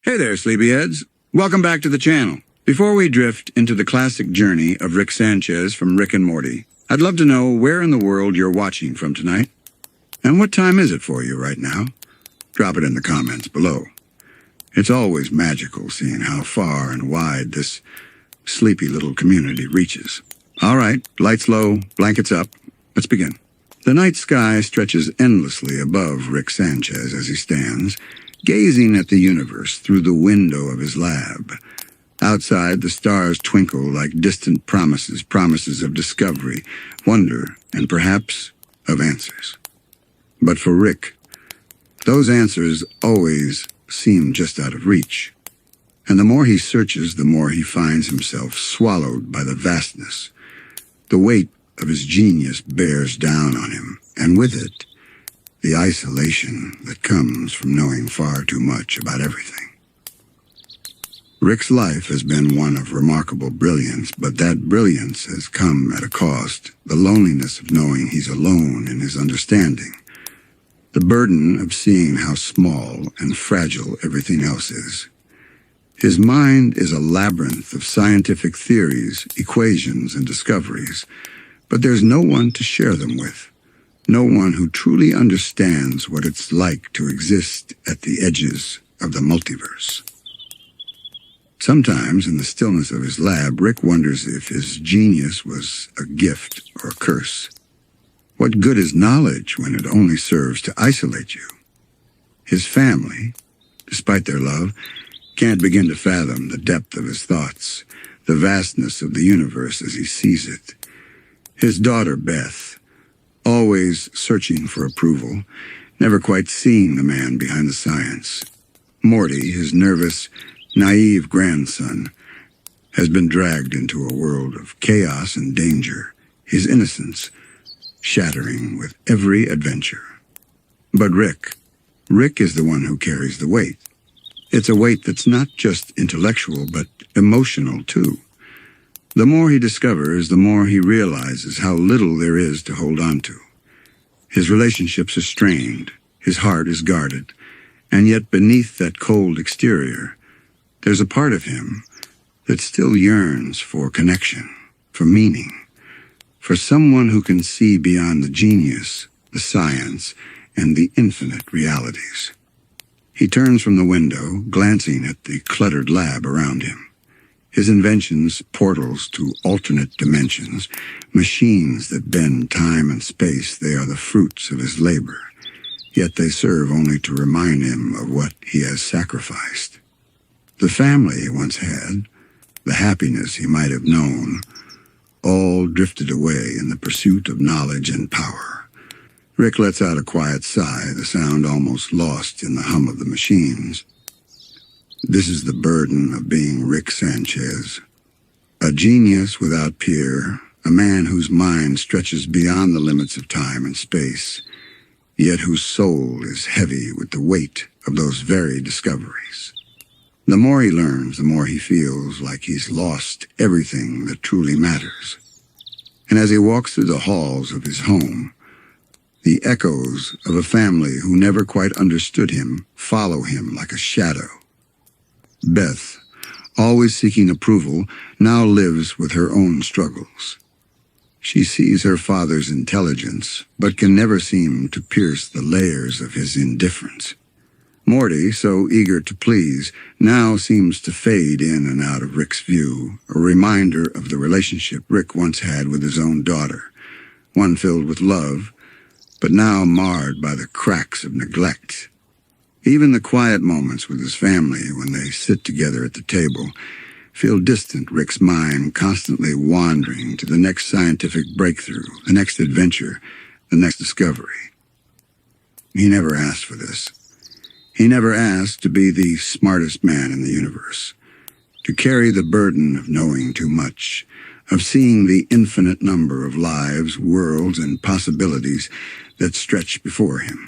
Hey there, sleepyheads. Welcome back to the channel. Before we drift into the classic journey of Rick Sanchez from Rick and Morty, I'd love to know where in the world you're watching from tonight. And what time is it for you right now? Drop it in the comments below. It's always magical seeing how far and wide this sleepy little community reaches. All right, lights low, blankets up. Let's begin. The night sky stretches endlessly above Rick Sanchez as he stands, gazing at the universe through the window of his lab. Outside, the stars twinkle like distant promises of discovery, wonder, and perhaps of answers. But for Rick, those answers always seem just out of reach. And the more he searches, the more he finds himself swallowed by the vastness. The weight of his genius bears down on him, and with it, the isolation that comes from knowing far too much about everything. Rick's life has been one of remarkable brilliance, but that brilliance has come at a cost, the loneliness of knowing he's alone in his understanding, the burden of seeing how small and fragile everything else is. His mind is a labyrinth of scientific theories, equations, and discoveries, but there's no one to share them with. No one who truly understands what it's like to exist at the edges of the multiverse. Sometimes, in the stillness of his lab, Rick wonders if his genius was a gift or a curse. What good is knowledge when it only serves to isolate you? His family, despite their love, can't begin to fathom the depth of his thoughts, the vastness of the universe as he sees it. His daughter, Beth, always searching for approval, never quite seeing the man behind the science. Morty, his nervous, naive grandson, has been dragged into a world of chaos and danger, his innocence shattering with every adventure. But Rick is the one who carries the weight. It's a weight that's not just intellectual, but emotional, too. The more he discovers, the more he realizes how little there is to hold on to. His relationships are strained, his heart is guarded, and yet beneath that cold exterior, there's a part of him that still yearns for connection, for meaning, for someone who can see beyond the genius, the science, and the infinite realities. He turns from the window, glancing at the cluttered lab around him. His inventions, portals to alternate dimensions, machines that bend time and space, they are the fruits of his labor. Yet they serve only to remind him of what he has sacrificed. The family he once had, the happiness he might have known, all drifted away in the pursuit of knowledge and power. Rick lets out a quiet sigh, the sound almost lost in the hum of the machines. This is the burden of being Rick Sanchez, a genius without peer, a man whose mind stretches beyond the limits of time and space, yet whose soul is heavy with the weight of those very discoveries. The more he learns, the more he feels like he's lost everything that truly matters. And as he walks through the halls of his home, the echoes of a family who never quite understood him follow him like a shadow. Beth, always seeking approval, now lives with her own struggles. She sees her father's intelligence, but can never seem to pierce the layers of his indifference. Morty, so eager to please, now seems to fade in and out of Rick's view, a reminder of the relationship Rick once had with his own daughter, one filled with love, but now marred by the cracks of neglect. Even the quiet moments with his family when they sit together at the table feel distant, Rick's mind constantly wandering to the next scientific breakthrough, the next adventure, the next discovery. He never asked for this. He never asked to be the smartest man in the universe, to carry the burden of knowing too much, of seeing the infinite number of lives, worlds, and possibilities that stretch before him.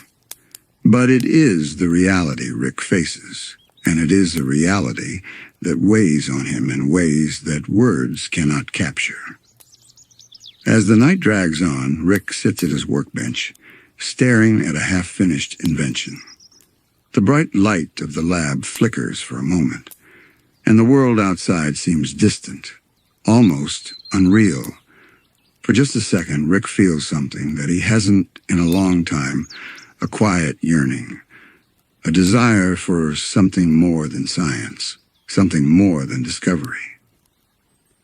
But it is the reality Rick faces, and it is a reality that weighs on him in ways that words cannot capture. As the night drags on, Rick sits at his workbench, staring at a half-finished invention. The bright light of the lab flickers for a moment, and the world outside seems distant, almost unreal. For just a second, Rick feels something that he hasn't in a long time, a quiet yearning, a desire for something more than science, something more than discovery.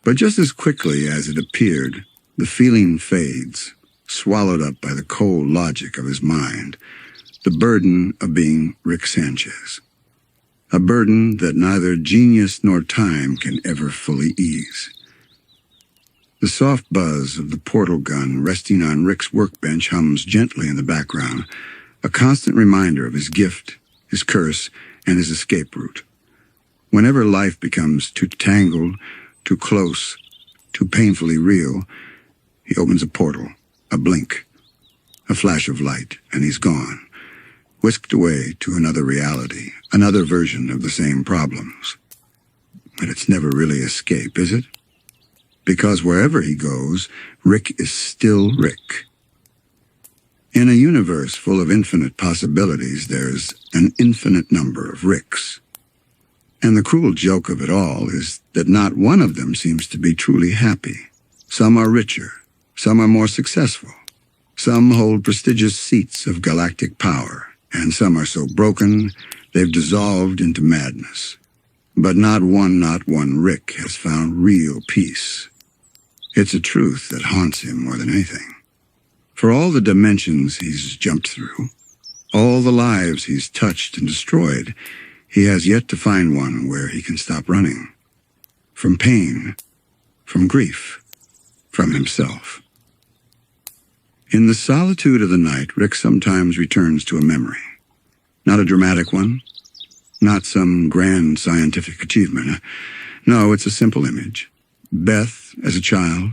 But just as quickly as it appeared, the feeling fades, swallowed up by the cold logic of his mind, the burden of being Rick Sanchez. A burden that neither genius nor time can ever fully ease. The soft buzz of the portal gun resting on Rick's workbench hums gently in the background, a constant reminder of his gift, his curse, and his escape route. Whenever life becomes too tangled, too close, too painfully real, he opens a portal, a blink, a flash of light, and he's gone, whisked away to another reality, another version of the same problems. But it's never really escape, is it? Because wherever he goes, Rick is still Rick. In a universe full of infinite possibilities, there's an infinite number of Ricks. And the cruel joke of it all is that not one of them seems to be truly happy. Some are richer, some are more successful, some hold prestigious seats of galactic power, and some are so broken they've dissolved into madness. But not one Rick has found real peace. It's a truth that haunts him more than anything. For all the dimensions he's jumped through, all the lives he's touched and destroyed, he has yet to find one where he can stop running. From pain, from grief, from himself. In the solitude of the night, Rick sometimes returns to a memory. Not a dramatic one, not some grand scientific achievement. No, it's a simple image. Beth, as a child,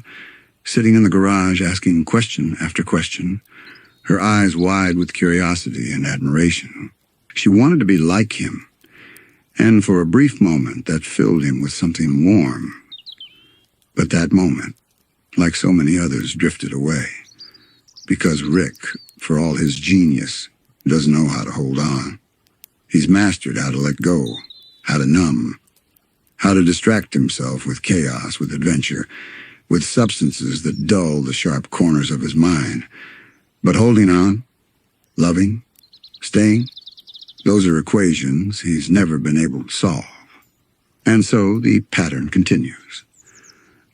sitting in the garage asking question after question, her eyes wide with curiosity and admiration. She wanted to be like him, and for a brief moment that filled him with something warm. But that moment, like so many others, drifted away, because Rick, for all his genius, doesn't know how to hold on. He's mastered how to let go, how to numb, how to distract himself with chaos, with adventure, with substances that dull the sharp corners of his mind. But holding on, loving, staying, those are equations he's never been able to solve. And so the pattern continues.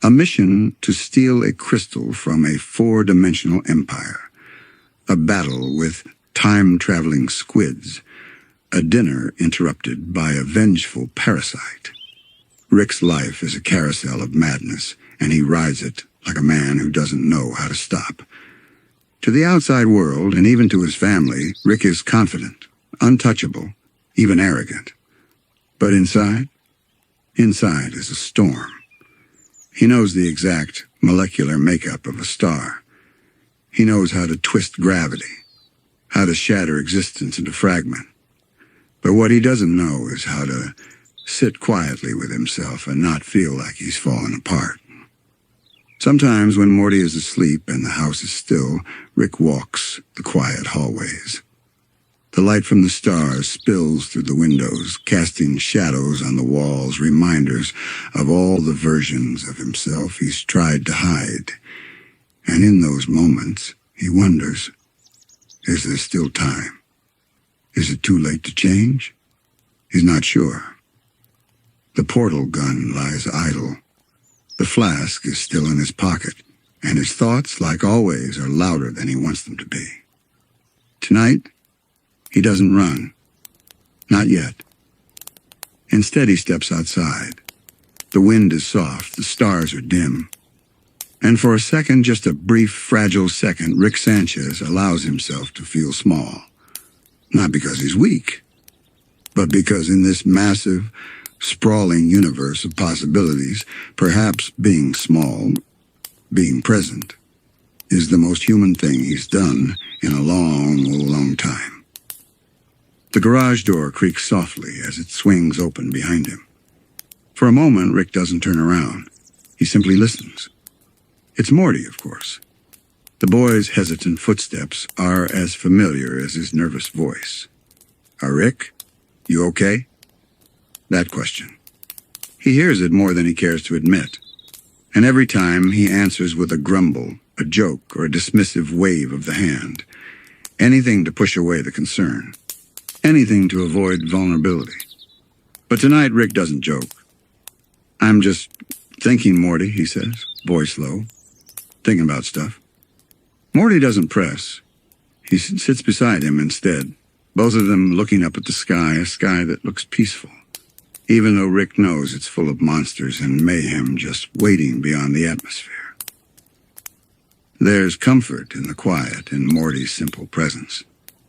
A mission to steal a crystal from a four-dimensional empire. A battle with time-traveling squids. A dinner interrupted by a vengeful parasite. Rick's life is a carousel of madness, and he rides it like a man who doesn't know how to stop. To the outside world, and even to his family, Rick is confident, untouchable, even arrogant. But inside is a storm. He knows the exact molecular makeup of a star. He knows how to twist gravity, how to shatter existence into fragment. But what he doesn't know is how to sit quietly with himself and not feel like he's fallen apart. Sometimes when Morty is asleep and the house is still, Rick walks the quiet hallways. The light from the stars spills through the windows, casting shadows on the walls, reminders of all the versions of himself he's tried to hide. And in those moments, he wonders, is there still time? Is it too late to change? He's not sure. The portal gun lies idle. The flask is still in his pocket, and his thoughts, like always, are louder than he wants them to be. Tonight, he doesn't run. Not yet. Instead, he steps outside. The wind is soft, the stars are dim. And for a second, just a brief, fragile second, Rick Sanchez allows himself to feel small. Not because he's weak, but because in this massive, sprawling universe of possibilities, perhaps being small, being present, is the most human thing he's done in a long time. The garage door creaks softly as it swings open behind him. For a moment, Rick doesn't turn around. He simply listens. It's Morty, of course. The boy's hesitant footsteps are as familiar as his nervous voice. Rick? You okay? That question. He hears it more than he cares to admit. And every time he answers with a grumble, a joke, or a dismissive wave of the hand. Anything to push away the concern. Anything to avoid vulnerability. But tonight Rick doesn't joke. I'm just thinking, Morty, he says, voice low. Thinking about stuff. Morty doesn't press. He sits beside him instead, both of them looking up at the sky, a sky that looks peaceful, even though Rick knows it's full of monsters and mayhem just waiting beyond the atmosphere. There's comfort in the quiet in Morty's simple presence.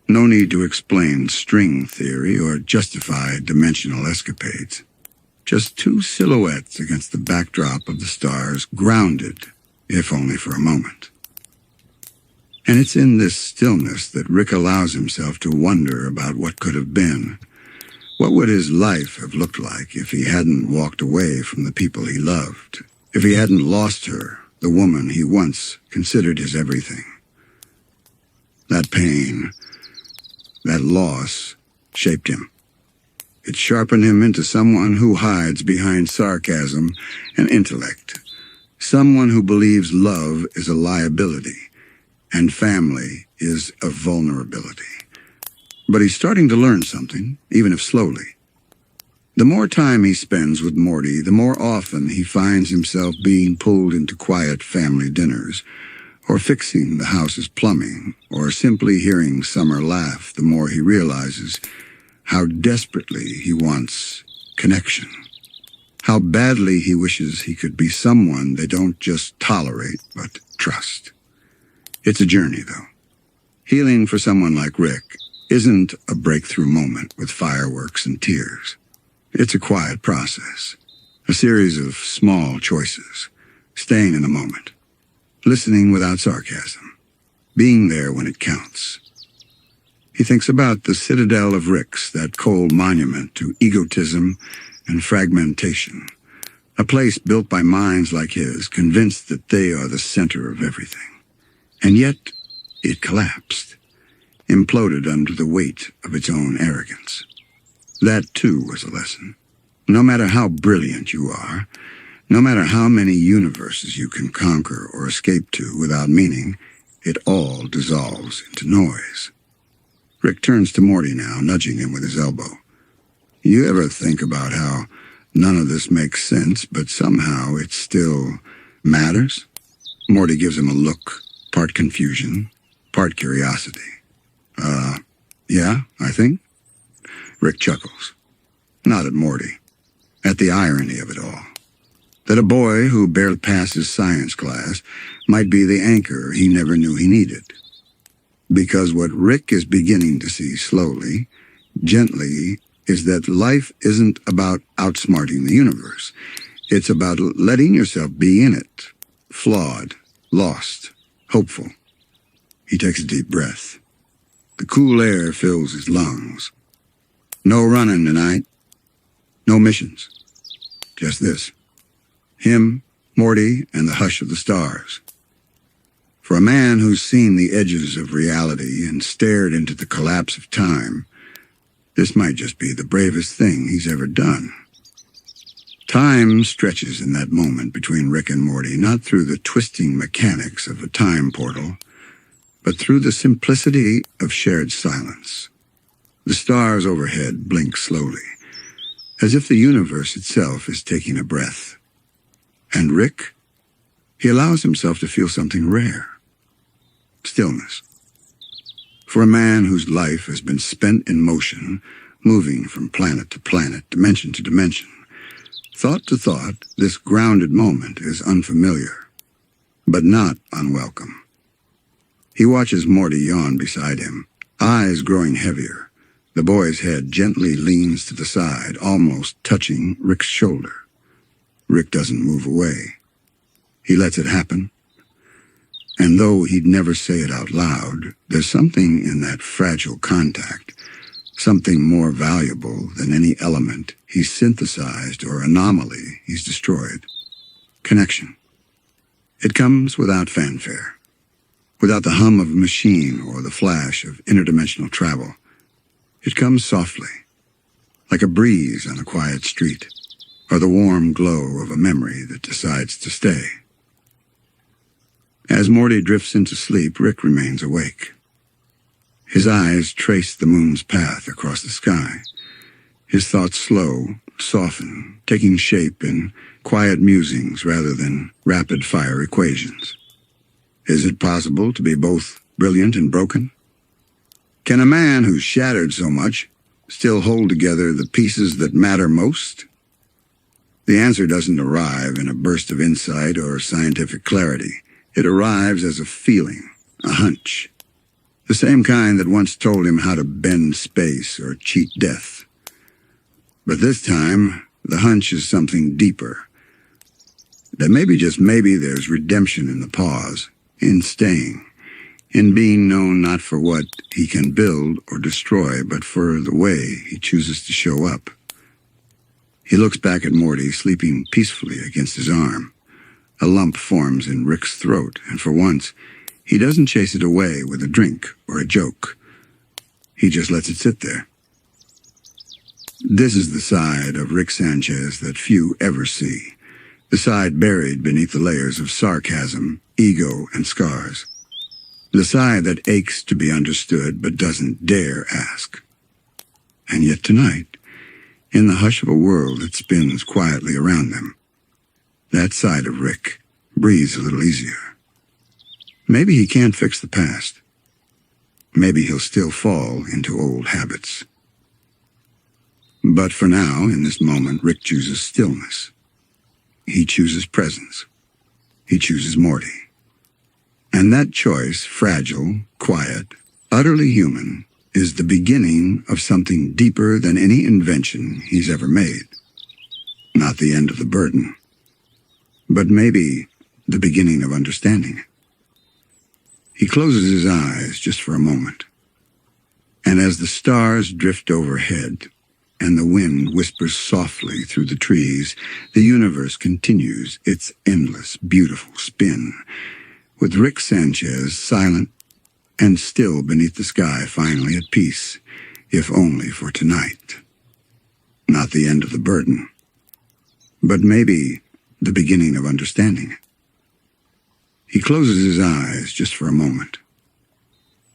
No need to explain string theory or justify dimensional escapades. Just two silhouettes against the backdrop of the stars, grounded, if only for a moment. And it's in this stillness that Rick allows himself to wonder about what could have been. What would his life have looked like if he hadn't walked away from the people he loved? If he hadn't lost her, the woman he once considered his everything? That pain, that loss, shaped him. It sharpened him into someone who hides behind sarcasm and intellect. Someone who believes love is a liability and family is a vulnerability. But he's starting to learn something, even if slowly. The more time he spends with Morty, the more often he finds himself being pulled into quiet family dinners, or fixing the house's plumbing, or simply hearing Summer laugh, the more he realizes how desperately he wants connection. How badly he wishes he could be someone they don't just tolerate, but trust. It's a journey, though. Healing for someone like Rick isn't a breakthrough moment with fireworks and tears. It's a quiet process, a series of small choices, staying in the moment, listening without sarcasm, being there when it counts. He thinks about the citadel of Rick's, that cold monument to egotism and fragmentation, a place built by minds like his, convinced that they are the center of everything. And yet, it collapsed, imploded under the weight of its own arrogance. That, too, was a lesson. No matter how brilliant you are, no matter how many universes you can conquer or escape to without meaning, it all dissolves into noise. Rick turns to Morty now, nudging him with his elbow. You ever think about how none of this makes sense, but somehow it still matters? Morty gives him a look, part confusion, part curiosity. Yeah, I think. Rick chuckles. Not at Morty. At the irony of it all. That a boy who barely passed his science class might be the anchor he never knew he needed. Because what Rick is beginning to see slowly, gently, is that life isn't about outsmarting the universe. It's about letting yourself be in it. Flawed, lost, hopeful. He takes a deep breath. The cool air fills his lungs. No running tonight. No missions. Just this. Him, Morty, and the hush of the stars. For a man who's seen the edges of reality and stared into the collapse of time, this might just be the bravest thing he's ever done. Time stretches in that moment between Rick and Morty, not through the twisting mechanics of a time portal, but through the simplicity of shared silence. The stars overhead blink slowly, as if the universe itself is taking a breath. And Rick, he allows himself to feel something rare. Stillness. For a man whose life has been spent in motion, moving from planet to planet, dimension to dimension, thought to thought, this grounded moment is unfamiliar, but not unwelcome. He watches Morty yawn beside him, eyes growing heavier. The boy's head gently leans to the side, almost touching Rick's shoulder. Rick doesn't move away. He lets it happen. And though he'd never say it out loud, there's something in that fragile contact, something more valuable than any element he's synthesized or anomaly he's destroyed. Connection. It comes without fanfare, without the hum of a machine or the flash of interdimensional travel. It comes softly, like a breeze on a quiet street, or the warm glow of a memory that decides to stay. As Morty drifts into sleep, Rick remains awake. His eyes trace the moon's path across the sky. His thoughts slow, soften, taking shape in quiet musings rather than rapid-fire equations. Is it possible to be both brilliant and broken? Can a man who's shattered so much still hold together the pieces that matter most? The answer doesn't arrive in a burst of insight or scientific clarity. It arrives as a feeling, a hunch. The same kind that once told him how to bend space or cheat death. But this time, the hunch is something deeper. That maybe, just maybe, there's redemption in the pause, in staying, in being known not for what he can build or destroy, but for the way he chooses to show up. He looks back at Morty, sleeping peacefully against his arm. A lump forms in Rick's throat, and for once, he doesn't chase it away with a drink or a joke. He just lets it sit there. This is the side of Rick Sanchez that few ever see, the side buried beneath the layers of sarcasm, ego, and scars. The side that aches to be understood but doesn't dare ask. And yet tonight, in the hush of a world that spins quietly around them, that side of Rick breathes a little easier. Maybe he can't fix the past. Maybe he'll still fall into old habits. But for now, in this moment, Rick chooses stillness. He chooses presence. He chooses Morty. And that choice, fragile, quiet, utterly human, is the beginning of something deeper than any invention he's ever made. Not the end of the burden, but maybe the beginning of understanding it. He closes his eyes just for a moment, and as the stars drift overhead and the wind whispers softly through the trees, the universe continues its endless, beautiful spin, with Rick Sanchez silent and still beneath the sky, finally at peace, if only for tonight. Not the end of the burden, but maybe the beginning of understanding it. He closes his eyes just for a moment,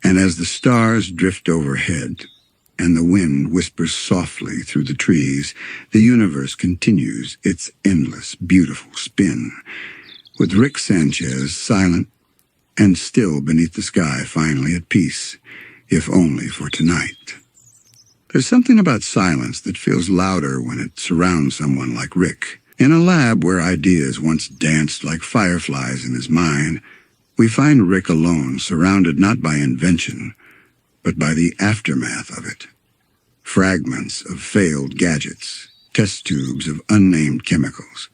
and as the stars drift overhead and the wind whispers softly through the trees, the universe continues its endless, beautiful spin, with Rick Sanchez silent and still beneath the sky, finally at peace, if only for tonight. There's something about silence that feels louder when it surrounds someone like Rick. In a lab where ideas once danced like fireflies in his mind, we find Rick alone, surrounded not by invention, but by the aftermath of it. Fragments of failed gadgets, test tubes of unnamed chemicals,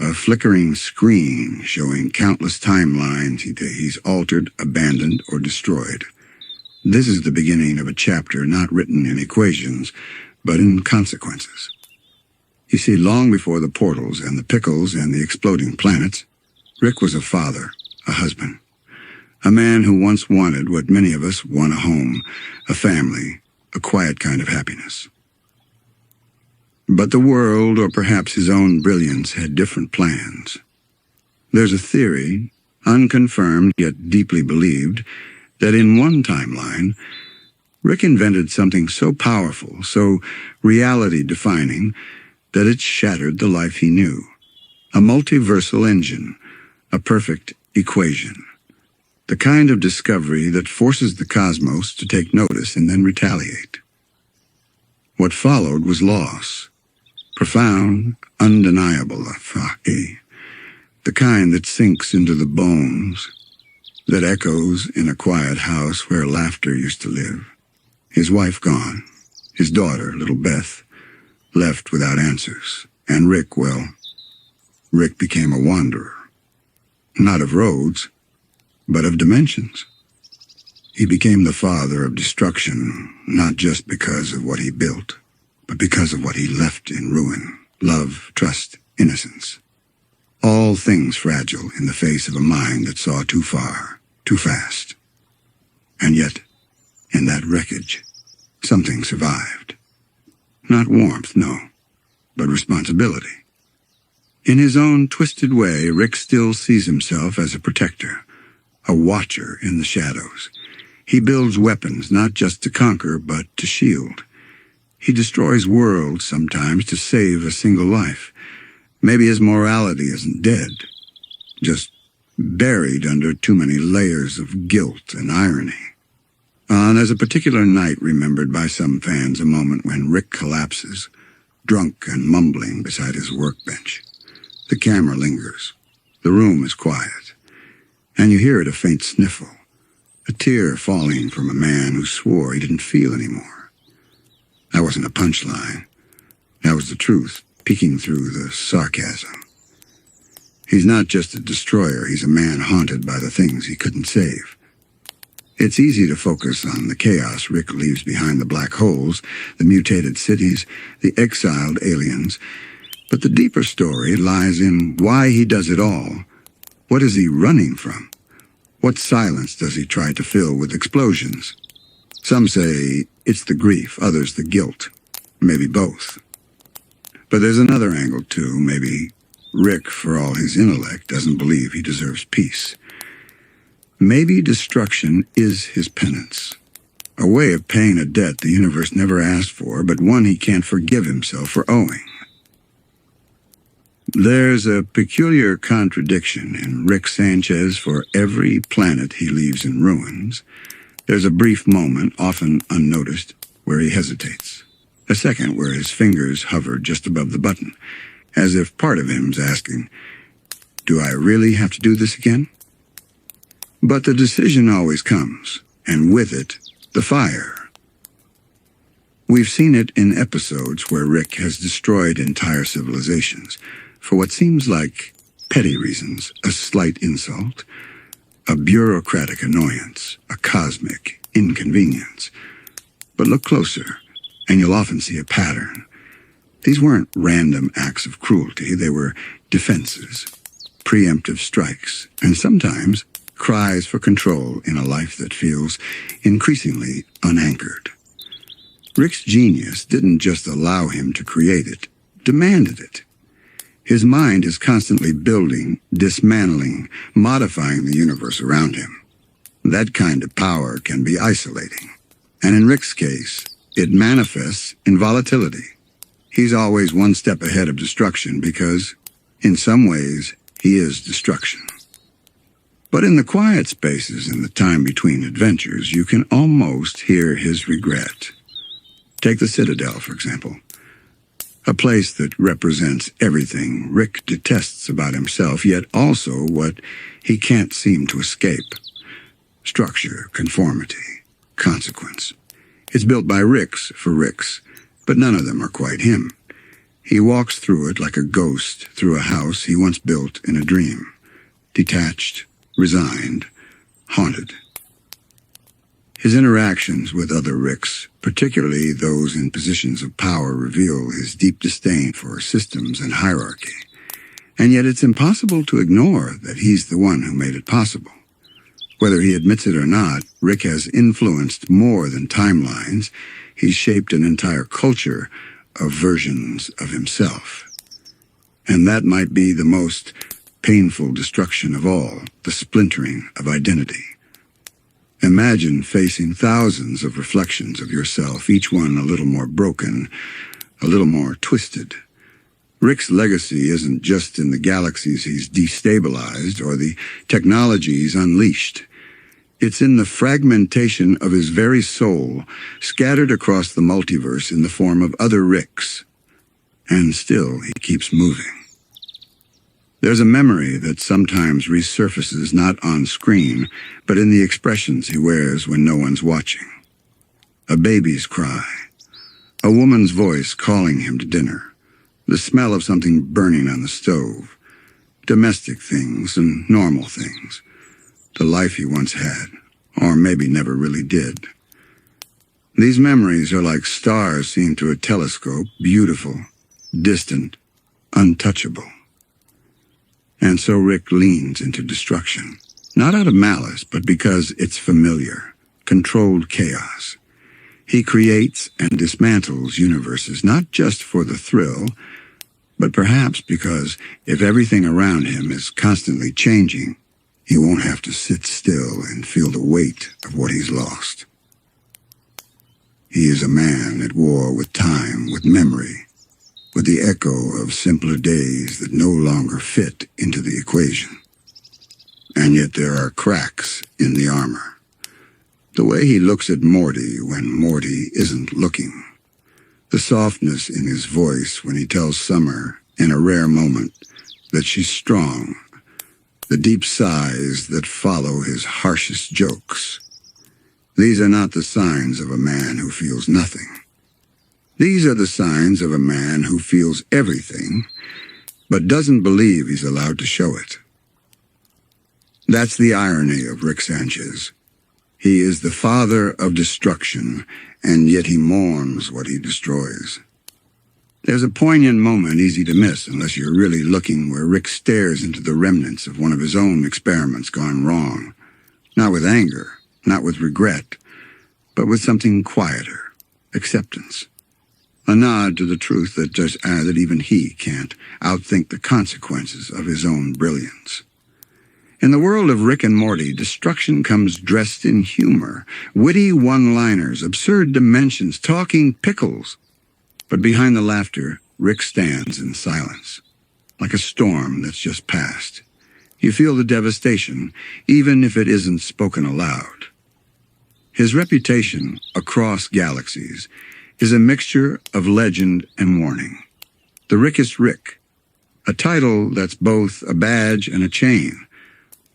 a flickering screen showing countless timelines he's altered, abandoned, or destroyed. This is the beginning of a chapter not written in equations, but in consequences. You see, long before the portals and the pickles and the exploding planets, Rick was a father, a husband, a man who once wanted what many of us want: a home, a family, a quiet kind of happiness. But the world, or perhaps his own brilliance, had different plans. There's a theory, unconfirmed yet deeply believed, that in one timeline, Rick invented something so powerful, so reality-defining, that it shattered the life he knew. A multiversal engine, a perfect equation. The kind of discovery that forces the cosmos to take notice and then retaliate. What followed was loss. Profound, undeniable, the kind that sinks into the bones, that echoes in a quiet house where laughter used to live. His wife gone, his daughter, little Beth, left without answers. And Rick, well, Rick became a wanderer. Not of roads, but of dimensions. He became the father of destruction, not just because of what he built, but because of what he left in ruin. Love, trust, innocence. All things fragile in the face of a mind that saw too far, too fast. And yet, in that wreckage, something survived. Not warmth, no, but responsibility. In his own twisted way, Rick still sees himself as a protector, a watcher in the shadows. He builds weapons not just to conquer, but to shield. He destroys worlds sometimes to save a single life. Maybe his morality isn't dead, just buried under too many layers of guilt and irony. There's a particular night remembered by some fans, a moment when Rick collapses, drunk and mumbling beside his workbench. The camera lingers. The room is quiet. And you hear it, a faint sniffle, a tear falling from a man who swore he didn't feel anymore. That wasn't a punchline. That was the truth, peeking through the sarcasm. He's not just a destroyer, he's a man haunted by the things he couldn't save. It's easy to focus on the chaos Rick leaves behind, the black holes, the mutated cities, the exiled aliens. But the deeper story lies in why he does it all. What is he running from? What silence does he try to fill with explosions? Some say it's the grief, others the guilt. Maybe both. But there's another angle too. Maybe Rick, for all his intellect, doesn't believe he deserves peace. Maybe destruction is his penance, a way of paying a debt the universe never asked for, but one he can't forgive himself for owing. There's a peculiar contradiction in Rick Sanchez. For every planet he leaves in ruins, there's a brief moment, often unnoticed, where he hesitates. A second where his fingers hover just above the button, as if part of him's asking, do I really have to do this again? But the decision always comes, and with it, the fire. We've seen it in episodes where Rick has destroyed entire civilizations, for what seems like petty reasons, a slight insult, a bureaucratic annoyance, a cosmic inconvenience. But look closer, and you'll often see a pattern. These weren't random acts of cruelty, they were defenses, preemptive strikes, and sometimes cries for control in a life that feels increasingly unanchored. Rick's genius didn't just allow him to create it, demanded it. His mind is constantly building, dismantling, modifying the universe around him. That kind of power can be isolating. And in Rick's case, it manifests in volatility. He's always one step ahead of destruction because, in some ways, he is destruction. But in the quiet spaces in the time between adventures, you can almost hear his regret. Take the Citadel, for example. A place that represents everything Rick detests about himself, yet also what he can't seem to escape. Structure, conformity, consequence. It's built by Ricks for Ricks, but none of them are quite him. He walks through it like a ghost through a house he once built in a dream. Detached, resigned, haunted. His interactions with other Ricks, particularly those in positions of power, reveal his deep disdain for systems and hierarchy. And yet it's impossible to ignore that he's the one who made it possible. Whether he admits it or not, Rick has influenced more than timelines. He's shaped an entire culture of versions of himself. And that might be the most painful destruction of all, the splintering of identity. Imagine facing thousands of reflections of yourself, each one a little more broken, a little more twisted. Rick's legacy isn't just in the galaxies he's destabilized or the technologies unleashed. It's in the fragmentation of his very soul, scattered across the multiverse in the form of other Ricks. And still he keeps moving. There's a memory that sometimes resurfaces not on screen, but in the expressions he wears when no one's watching. A baby's cry, a woman's voice calling him to dinner, the smell of something burning on the stove, domestic things and normal things, the life he once had, or maybe never really did. These memories are like stars seen through a telescope, beautiful, distant, untouchable. And so Rick leans into destruction, not out of malice, but because it's familiar, controlled chaos. He creates and dismantles universes not just for the thrill, but perhaps because if everything around him is constantly changing, he won't have to sit still and feel the weight of what he's lost. He is a man at war with time, with memory, with the echo of simpler days that no longer fit into the equation. And yet there are cracks in the armor. The way he looks at Morty when Morty isn't looking. The softness in his voice when he tells Summer, in a rare moment, that she's strong. The deep sighs that follow his harshest jokes. These are not the signs of a man who feels nothing. These are the signs of a man who feels everything, but doesn't believe he's allowed to show it. That's the irony of Rick Sanchez. He is the father of destruction, and yet he mourns what he destroys. There's a poignant moment easy to miss unless you're really looking, where Rick stares into the remnants of one of his own experiments gone wrong. Not with anger, not with regret, but with something quieter, acceptance. A nod to the truth that even he can't outthink the consequences of his own brilliance. In the world of Rick and Morty, destruction comes dressed in humor, witty one-liners, absurd dimensions, talking pickles. But behind the laughter, Rick stands in silence, like a storm that's just passed. You feel the devastation, even if it isn't spoken aloud. His reputation across galaxies is a mixture of legend and warning. The Rickest Rick, a title that's both a badge and a chain.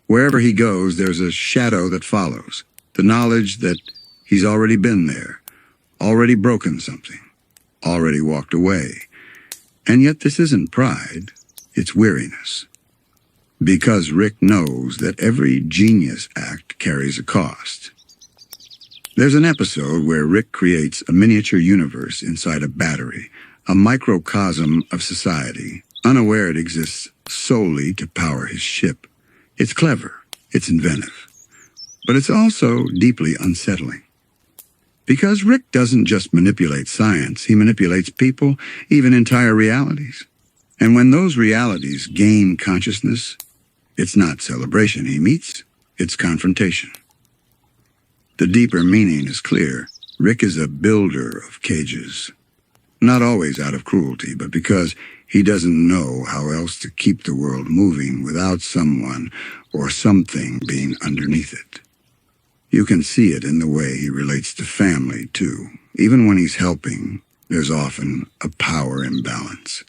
Wherever he goes, there's a shadow that follows, the knowledge that he's already been there, already broken something, already walked away. And yet this isn't pride, it's weariness. Because Rick knows that every genius act carries a cost. There's an episode where Rick creates a miniature universe inside a battery, a microcosm of society, unaware it exists solely to power his ship. It's clever, it's inventive, but it's also deeply unsettling. Because Rick doesn't just manipulate science, he manipulates people, even entire realities. And when those realities gain consciousness, it's not celebration he meets, it's confrontation. The deeper meaning is clear. Rick is a builder of cages. Not always out of cruelty, but because he doesn't know how else to keep the world moving without someone or something being underneath it. You can see it in the way he relates to family, too. Even when he's helping, there's often a power imbalance.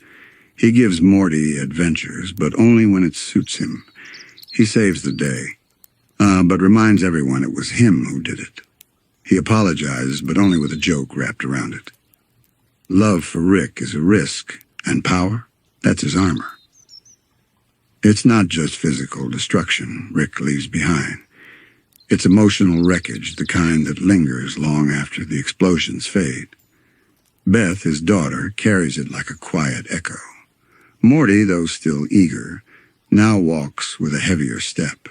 He gives Morty adventures, but only when it suits him. He saves the day, but reminds everyone it was him who did it. He apologizes, but only with a joke wrapped around it. Love for Rick is a risk, and power, that's his armor. It's not just physical destruction Rick leaves behind. It's emotional wreckage, the kind that lingers long after the explosions fade. Beth, his daughter, carries it like a quiet echo. Morty, though still eager, now walks with a heavier step.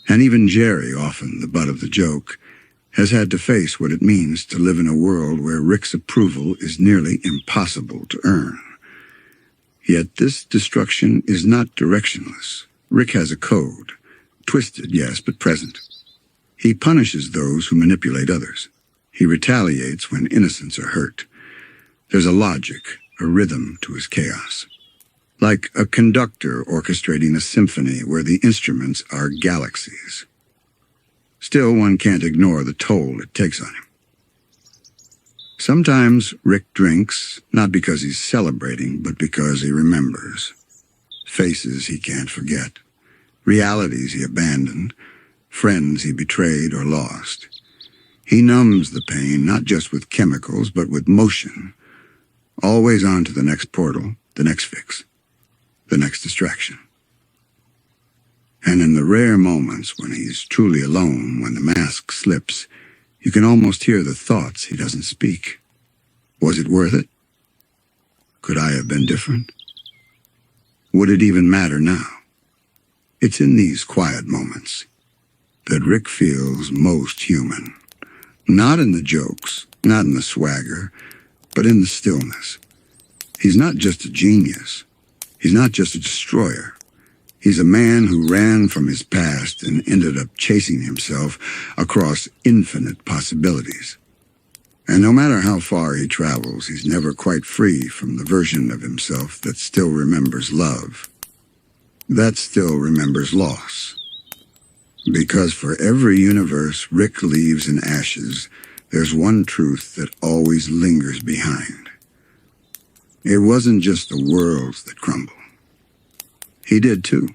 And even Jerry, often the butt of the joke, has had to face what it means to live in a world where Rick's approval is nearly impossible to earn. Yet this destruction is not directionless. Rick has a code. Twisted, yes, but present. He punishes those who manipulate others. He retaliates when innocents are hurt. There's a logic, a rhythm to his chaos. Like a conductor orchestrating a symphony where the instruments are galaxies. Still, one can't ignore the toll it takes on him. Sometimes Rick drinks, not because he's celebrating, but because he remembers. Faces he can't forget. Realities he abandoned. Friends he betrayed or lost. He numbs the pain not just with chemicals, but with motion. Always on to the next portal, the next fix, the next distraction. And in the rare moments when he's truly alone, when the mask slips, you can almost hear the thoughts he doesn't speak. Was it worth it? Could I have been different? Would it even matter now? It's in these quiet moments that Rick feels most human. Not in the jokes, Not in the swagger, but in the stillness. He's not just a genius. He's not just a destroyer. He's a man who ran from his past and ended up chasing himself across infinite possibilities. And no matter how far he travels, he's never quite free from the version of himself that still remembers love, that still remembers loss. Because for every universe Rick leaves in ashes, there's one truth that always lingers behind. It wasn't just the worlds that crumble. He did too.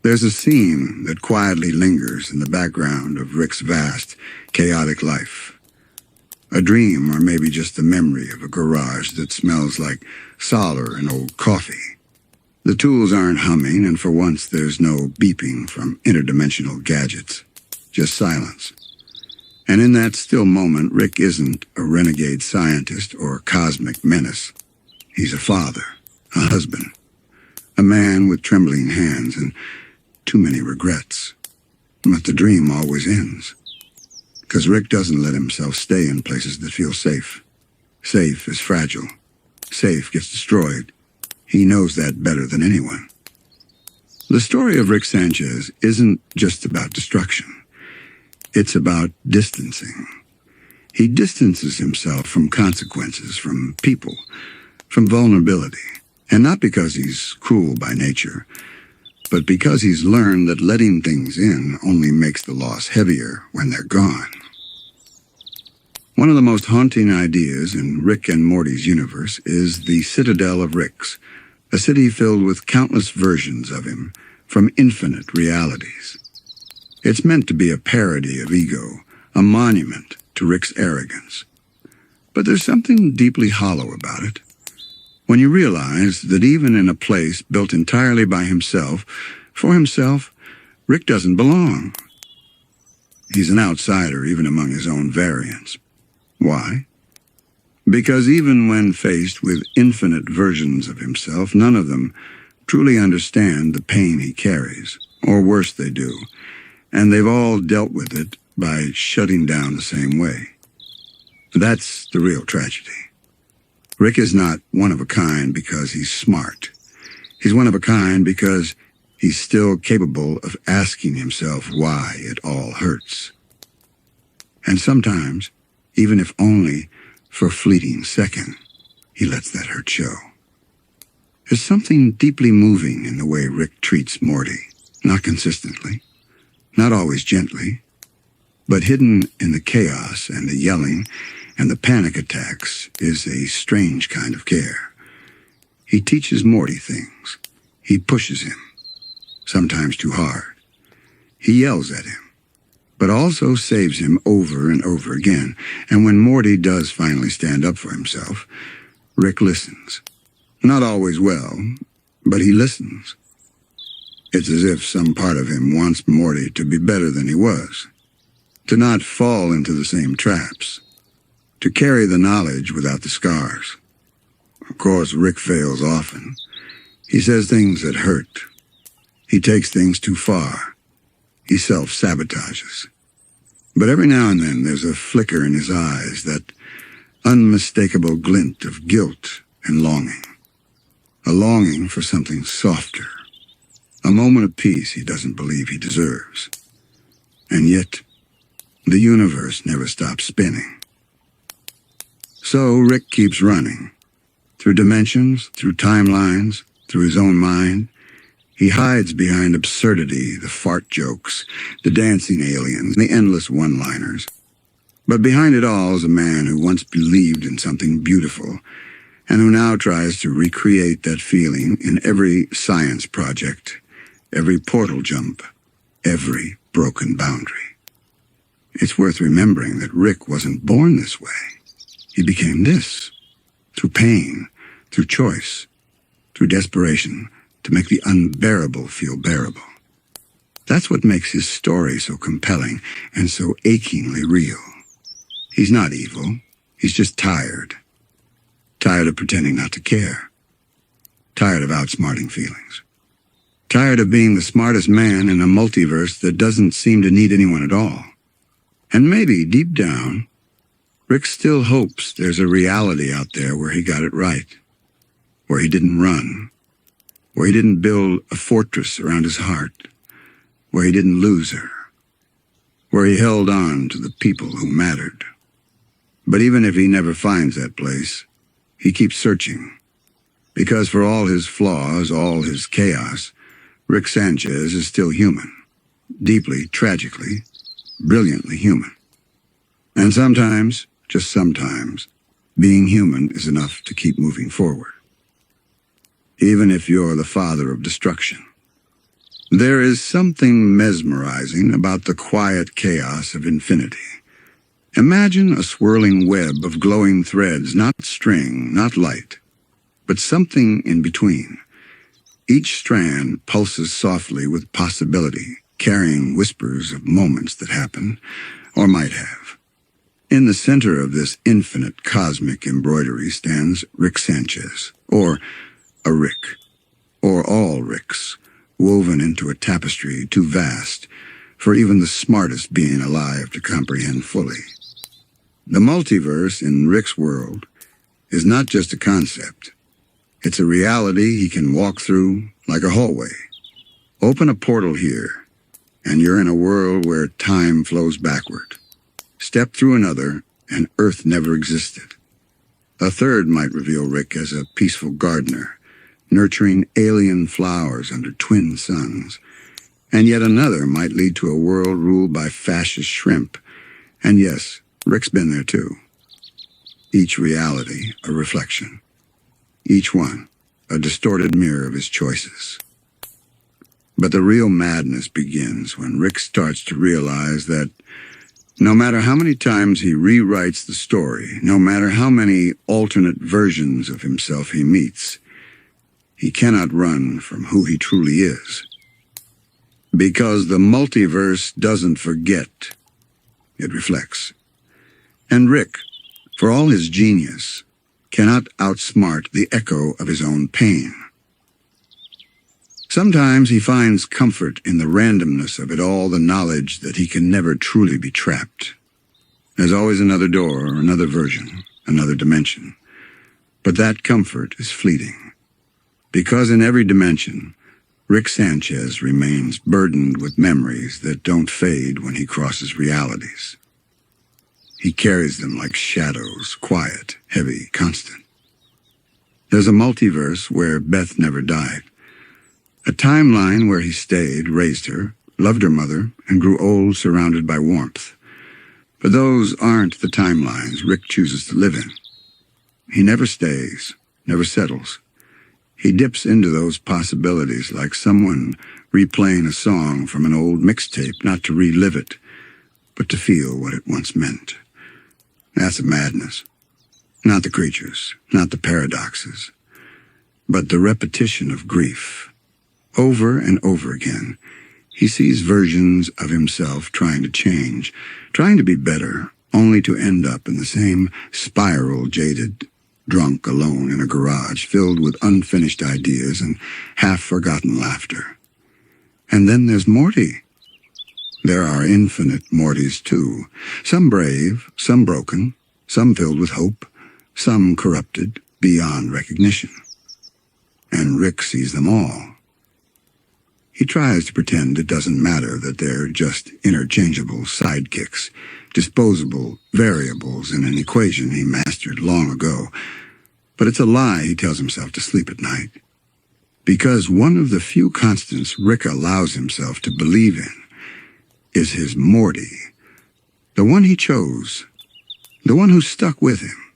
There's a scene that quietly lingers in the background of Rick's vast, chaotic life. A dream, or maybe just the memory of a garage that smells like solder and old coffee. The tools aren't humming, and for once there's no beeping from interdimensional gadgets. Just silence. And in that still moment, Rick isn't a renegade scientist or cosmic menace. He's a father, a husband, a man with trembling hands and too many regrets. But the dream always ends. Because Rick doesn't let himself stay in places that feel safe. Safe is fragile. Safe gets destroyed. He knows that better than anyone. The story of Rick Sanchez isn't just about destruction. It's about distancing. He distances himself from consequences, from people, from vulnerability. And not because he's cruel by nature, but because he's learned that letting things in only makes the loss heavier when they're gone. One of the most haunting ideas in Rick and Morty's universe is the Citadel of Ricks, a city filled with countless versions of him from infinite realities. It's meant to be a parody of ego, a monument to Rick's arrogance. But there's something deeply hollow about it. When you realize that even in a place built entirely by himself, for himself, Rick doesn't belong. He's an outsider even among his own variants. Why? Because even when faced with infinite versions of himself, none of them truly understand the pain he carries, or worse they do, and they've all dealt with it by shutting down the same way. That's the real tragedy. Rick is not one of a kind because he's smart. He's one of a kind because he's still capable of asking himself why it all hurts. And sometimes, even if only for a fleeting second, he lets that hurt show. There's something deeply moving in the way Rick treats Morty, not consistently, not always gently, but hidden in the chaos and the yelling and the panic attacks is a strange kind of care. He teaches Morty things. He pushes him, sometimes too hard. He yells at him, but also saves him over and over again. And when Morty does finally stand up for himself, Rick listens. Not always well, but he listens. It's as if some part of him wants Morty to be better than he was, to not fall into the same traps, to carry the knowledge without the scars. Of course, Rick fails often. He says things that hurt. He takes things too far. He self-sabotages. But every now and then there's a flicker in his eyes, that unmistakable glint of guilt and longing. A longing for something softer. A moment of peace he doesn't believe he deserves. And yet, the universe never stops spinning. So Rick keeps running. Through dimensions, through timelines, through his own mind. He hides behind absurdity, the fart jokes, the dancing aliens, the endless one-liners. But behind it all is a man who once believed in something beautiful, and who now tries to recreate that feeling in every science project, every portal jump, every broken boundary. It's worth remembering that Rick wasn't born this way. He became this, through pain, through choice, through desperation, to make the unbearable feel bearable. That's what makes his story so compelling and so achingly real. He's not evil. He's just tired. Tired of pretending not to care. Tired of outsmarting feelings. Tired of being the smartest man in a multiverse that doesn't seem to need anyone at all. And maybe, deep down, Rick still hopes there's a reality out there where he got it right, where he didn't run, where he didn't build a fortress around his heart, where he didn't lose her, where he held on to the people who mattered. But even if he never finds that place, he keeps searching, because for all his flaws, all his chaos, Rick Sanchez is still human, deeply, tragically, brilliantly human. And sometimes, just sometimes, being human is enough to keep moving forward, even if you're the father of destruction. There is something mesmerizing about the quiet chaos of infinity. Imagine a swirling web of glowing threads, not string, not light, but something in between. Each strand pulses softly with possibility, carrying whispers of moments that happen, or might have. In the center of this infinite cosmic embroidery stands Rick Sanchez, or a Rick, or all Ricks, woven into a tapestry too vast for even the smartest being alive to comprehend fully. The multiverse in Rick's world is not just a concept. It's a reality he can walk through like a hallway. Open a portal here, and you're in a world where time flows backward. Step through another, and Earth never existed. A third might reveal Rick as a peaceful gardener, nurturing alien flowers under twin suns. And yet another might lead to a world ruled by fascist shrimp. And yes, Rick's been there too. Each reality a reflection. Each one a distorted mirror of his choices. But the real madness begins when Rick starts to realize that no matter how many times he rewrites the story, no matter how many alternate versions of himself he meets, he cannot run from who he truly is. Because the multiverse doesn't forget, it reflects. And Rick, for all his genius, cannot outsmart the echo of his own pain. Sometimes he finds comfort in the randomness of it all, the knowledge that he can never truly be trapped. There's always another door, another version, another dimension. But that comfort is fleeting. Because in every dimension, Rick Sanchez remains burdened with memories that don't fade when he crosses realities. He carries them like shadows, quiet, heavy, constant. There's a multiverse where Beth never died. A timeline where he stayed, raised her, loved her mother, and grew old surrounded by warmth. But those aren't the timelines Rick chooses to live in. He never stays, never settles. He dips into those possibilities like someone replaying a song from an old mixtape, not to relive it, but to feel what it once meant. That's a madness. Not the creatures, not the paradoxes, but the repetition of grief. Over and over again, he sees versions of himself trying to change, trying to be better, only to end up in the same spiral, jaded, drunk alone in a garage filled with unfinished ideas and half-forgotten laughter. And then there's Morty. There are infinite Mortys, too. Some brave, some broken, some filled with hope, some corrupted beyond recognition. And Rick sees them all. He tries to pretend it doesn't matter, that they're just interchangeable sidekicks, disposable variables in an equation he mastered long ago. But it's a lie he tells himself to sleep at night. Because one of the few constants Rick allows himself to believe in is his Morty, the one he chose, the one who stuck with him,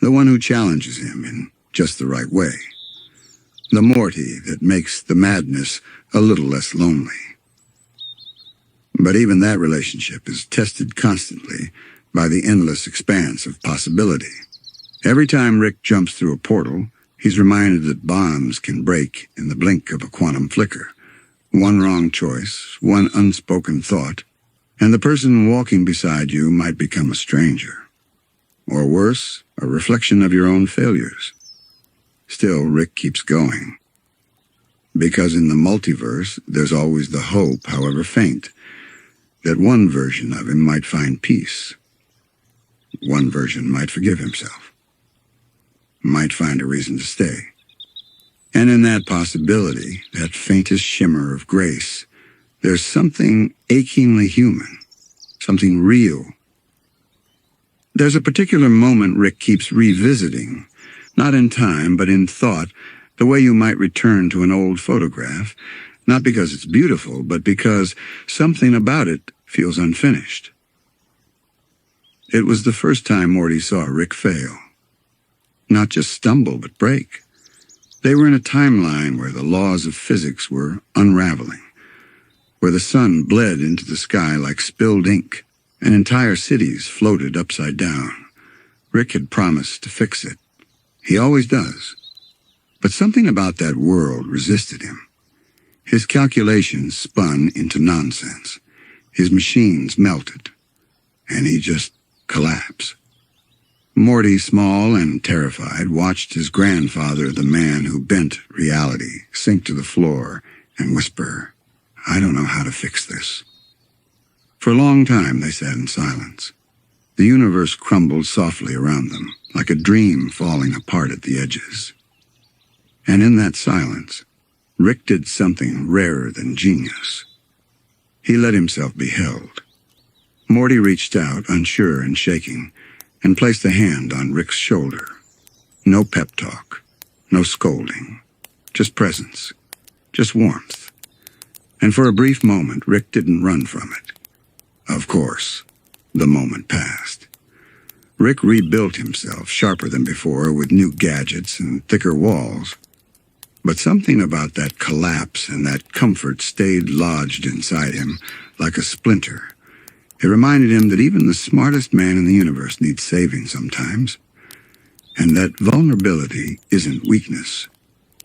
the one who challenges him in just the right way, the Morty that makes the madness a little less lonely. But even that relationship is tested constantly by the endless expanse of possibility. Every time Rick jumps through a portal, he's reminded that bonds can break in the blink of a quantum flicker. One wrong choice, one unspoken thought, and the person walking beside you might become a stranger. Or worse, a reflection of your own failures. Still, Rick keeps going. Because in the multiverse, there's always the hope, however faint, that one version of him might find peace. one version might forgive himself, might find a reason to stay. And in that possibility, that faintest shimmer of grace, there's something achingly human, something real. There's a particular moment Rick keeps revisiting, not in time, but in thought, the way you might return to an old photograph, not because it's beautiful, but because something about it feels unfinished. It was the first time Morty saw Rick fail. Not just stumble, but break. They were in a timeline where the laws of physics were unraveling, where the sun bled into the sky like spilled ink, and entire cities floated upside down. Rick had promised to fix it. He always does. But something about that world resisted him. His calculations spun into nonsense. His machines melted, and he just collapsed. Morty, small and terrified, watched his grandfather, the man who bent reality, sink to the floor and whisper, "I don't know how to fix this." For a long time they sat in silence. The universe crumbled softly around them, like a dream falling apart at the edges. And in that silence, Rick did something rarer than genius. He let himself be held. Morty reached out, unsure and shaking, and placed a hand on Rick's shoulder. No pep talk, no scolding, just presence, just warmth. And for a brief moment, Rick didn't run from it. Of course, the moment passed. Rick rebuilt himself, sharper than before, with new gadgets and thicker walls. But something about that collapse and that comfort stayed lodged inside him like a splinter. It reminded him that even the smartest man in the universe needs saving sometimes, and that vulnerability isn't weakness,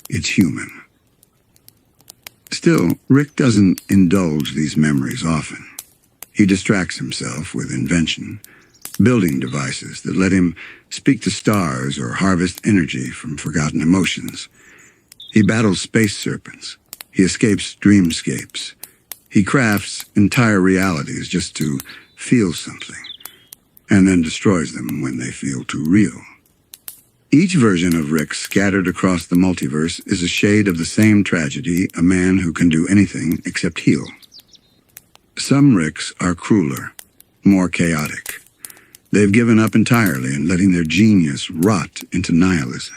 it's human. Still, Rick doesn't indulge these memories often. He distracts himself with invention, building devices that let him speak to stars or harvest energy from forgotten emotions. He battles space serpents. He escapes dreamscapes. He crafts entire realities just to feel something, and then destroys them when they feel too real. Each version of Rick scattered across the multiverse is a shade of the same tragedy, a man who can do anything except heal. Some Ricks are crueler, more chaotic. They've given up entirely and letting their genius rot into nihilism.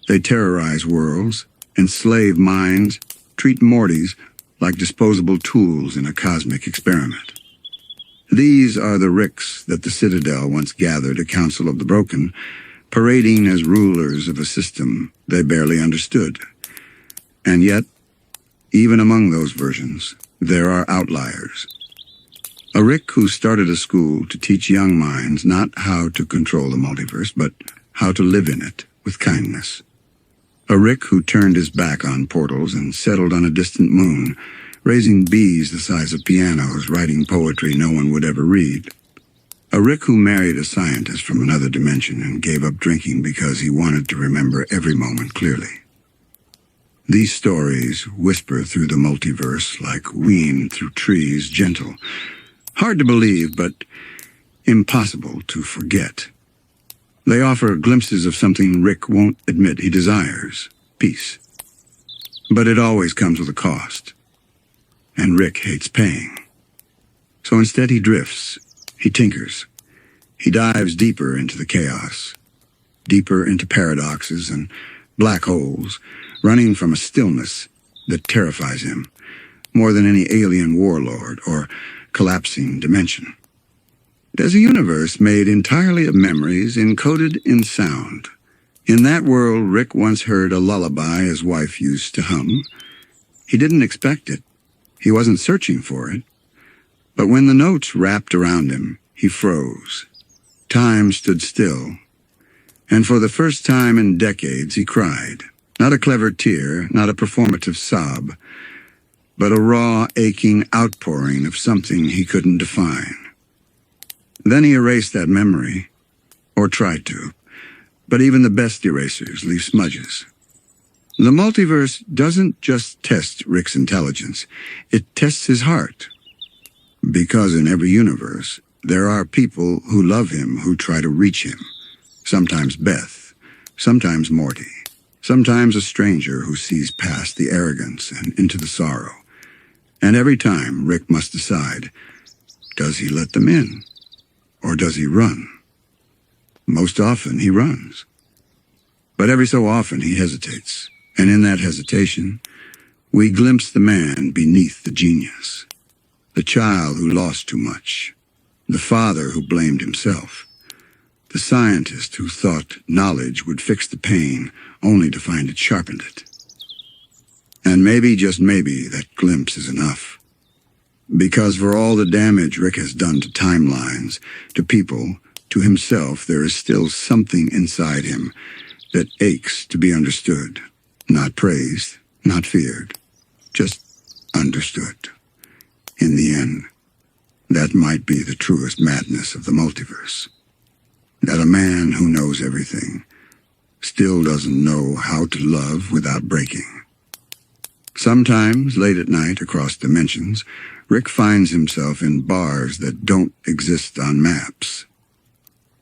They terrorize worlds, enslave minds, treat Mortys like disposable tools in a cosmic experiment. These are the Ricks that the Citadel once gathered a Council of the Broken, parading as rulers of a system they barely understood. And yet, even among those versions, there are outliers. A Rick who started a school to teach young minds not how to control the multiverse, but how to live in it with kindness. A Rick who turned his back on portals and settled on a distant moon, raising bees the size of pianos, writing poetry no one would ever read. A Rick who married a scientist from another dimension and gave up drinking because he wanted to remember every moment clearly. These stories whisper through the multiverse like wind through trees, gentle. Hard to believe, but impossible to forget. They offer glimpses of something Rick won't admit he desires, peace. But it always comes with a cost. And Rick hates paying. So instead he drifts, he tinkers. He dives deeper into the chaos, deeper into paradoxes and black holes, running from a stillness that terrifies him more than any alien warlord or collapsing dimension. There's a universe made entirely of memories encoded in sound. In that world, Rick once heard a lullaby his wife used to hum. He didn't expect it. He wasn't searching for it. But when the notes wrapped around him, he froze. Time stood still. And for the first time in decades, he cried. Not a clever tear, not a performative sob, but a raw, aching outpouring of something he couldn't define. Then he erased that memory, or tried to, but even the best erasers leave smudges. The multiverse doesn't just test Rick's intelligence, it tests his heart. Because in every universe, There are people who love him who try to reach him. Sometimes Beth, sometimes Morty, sometimes a stranger who sees past the arrogance and into the sorrow. And every time Rick must decide, does he let them in, or does he run? Most often he runs. But every so often he hesitates, and in that hesitation, we glimpse the man beneath the genius. The child who lost too much, the father who blamed himself, the scientist who thought knowledge would fix the pain only to find it sharpened it. And maybe, just maybe, that glimpse is enough. Because for all the damage Rick has done to timelines, to people, to himself, there is still something inside him that aches to be understood, not praised, not feared, just understood. In the end, that might be the truest madness of the multiverse. That a man who knows everything still doesn't know how to love without breaking. Sometimes, late at night across dimensions, Rick finds himself in bars that don't exist on maps.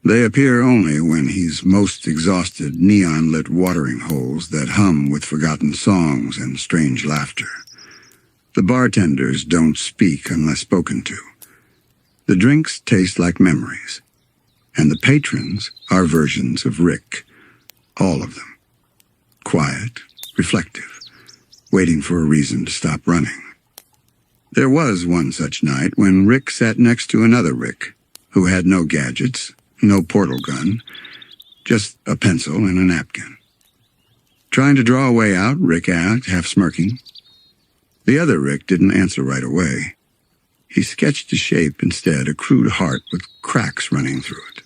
They appear only when he's most exhausted, neon-lit watering holes that hum with forgotten songs and strange laughter. The bartenders don't speak unless spoken to. The drinks taste like memories, and the patrons are versions of Rick, all of them. Quiet, reflective, waiting for a reason to stop running. There was one such night when Rick sat next to another Rick, who had no gadgets, no portal gun, just a pencil and a napkin. Trying to draw a way out, Rick asked, half smirking. The other Rick didn't answer right away. He sketched a shape instead, a crude heart with cracks running through it.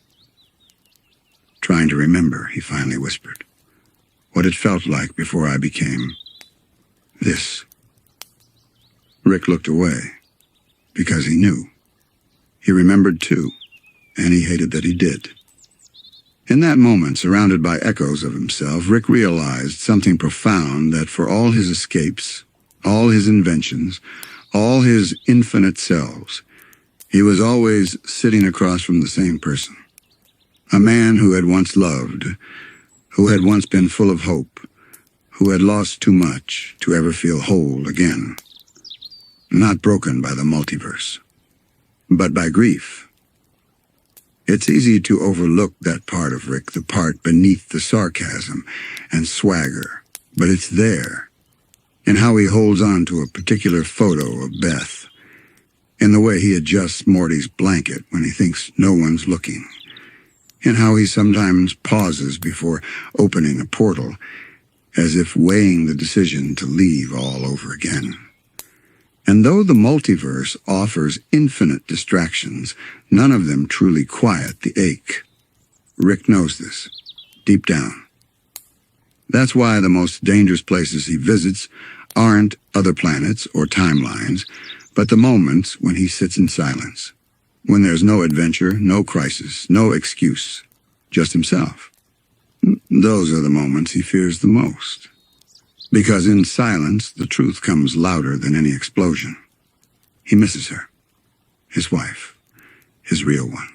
Trying to remember, he finally whispered, what it felt like before I became this. Rick looked away, because he knew. He remembered too, and he hated that he did. In that moment, surrounded by echoes of himself, Rick realized something profound, that for all his escapes, all his inventions, all his infinite selves, he was always sitting across from the same person. A man who had once loved, who had once been full of hope, who had lost too much to ever feel whole again. Not broken by the multiverse, but by grief. It's easy to overlook that part of Rick, the part beneath the sarcasm and swagger, but it's there, in how he holds on to a particular photo of Beth, in the way he adjusts Morty's blanket when he thinks no one's looking, in how he sometimes pauses before opening a portal, as if weighing the decision to leave all over again. And though the multiverse offers infinite distractions, none of them truly quiet the ache. Rick knows this, deep down. That's why the most dangerous places he visits aren't other planets or timelines, but the moments when he sits in silence, when there's no adventure, no crisis, no excuse, just himself. Those are the moments he fears the most. Because in silence, the truth comes louder than any explosion. He misses her, his wife, his real one.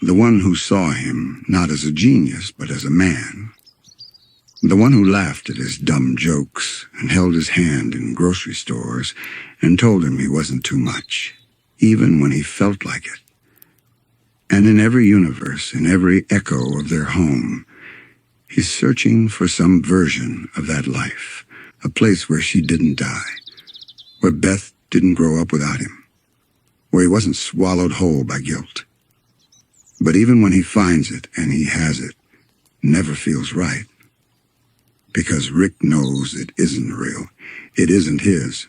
The one who saw him not as a genius, but as a man. The one who laughed at his dumb jokes and held his hand in grocery stores and told him he wasn't too much, even when he felt like it. And in every universe, in every echo of their home, he's searching for some version of that life, a place where she didn't die, where Beth didn't grow up without him, where he wasn't swallowed whole by guilt. But even when he finds it and he has it, never feels right. Because Rick knows it isn't real, it isn't his.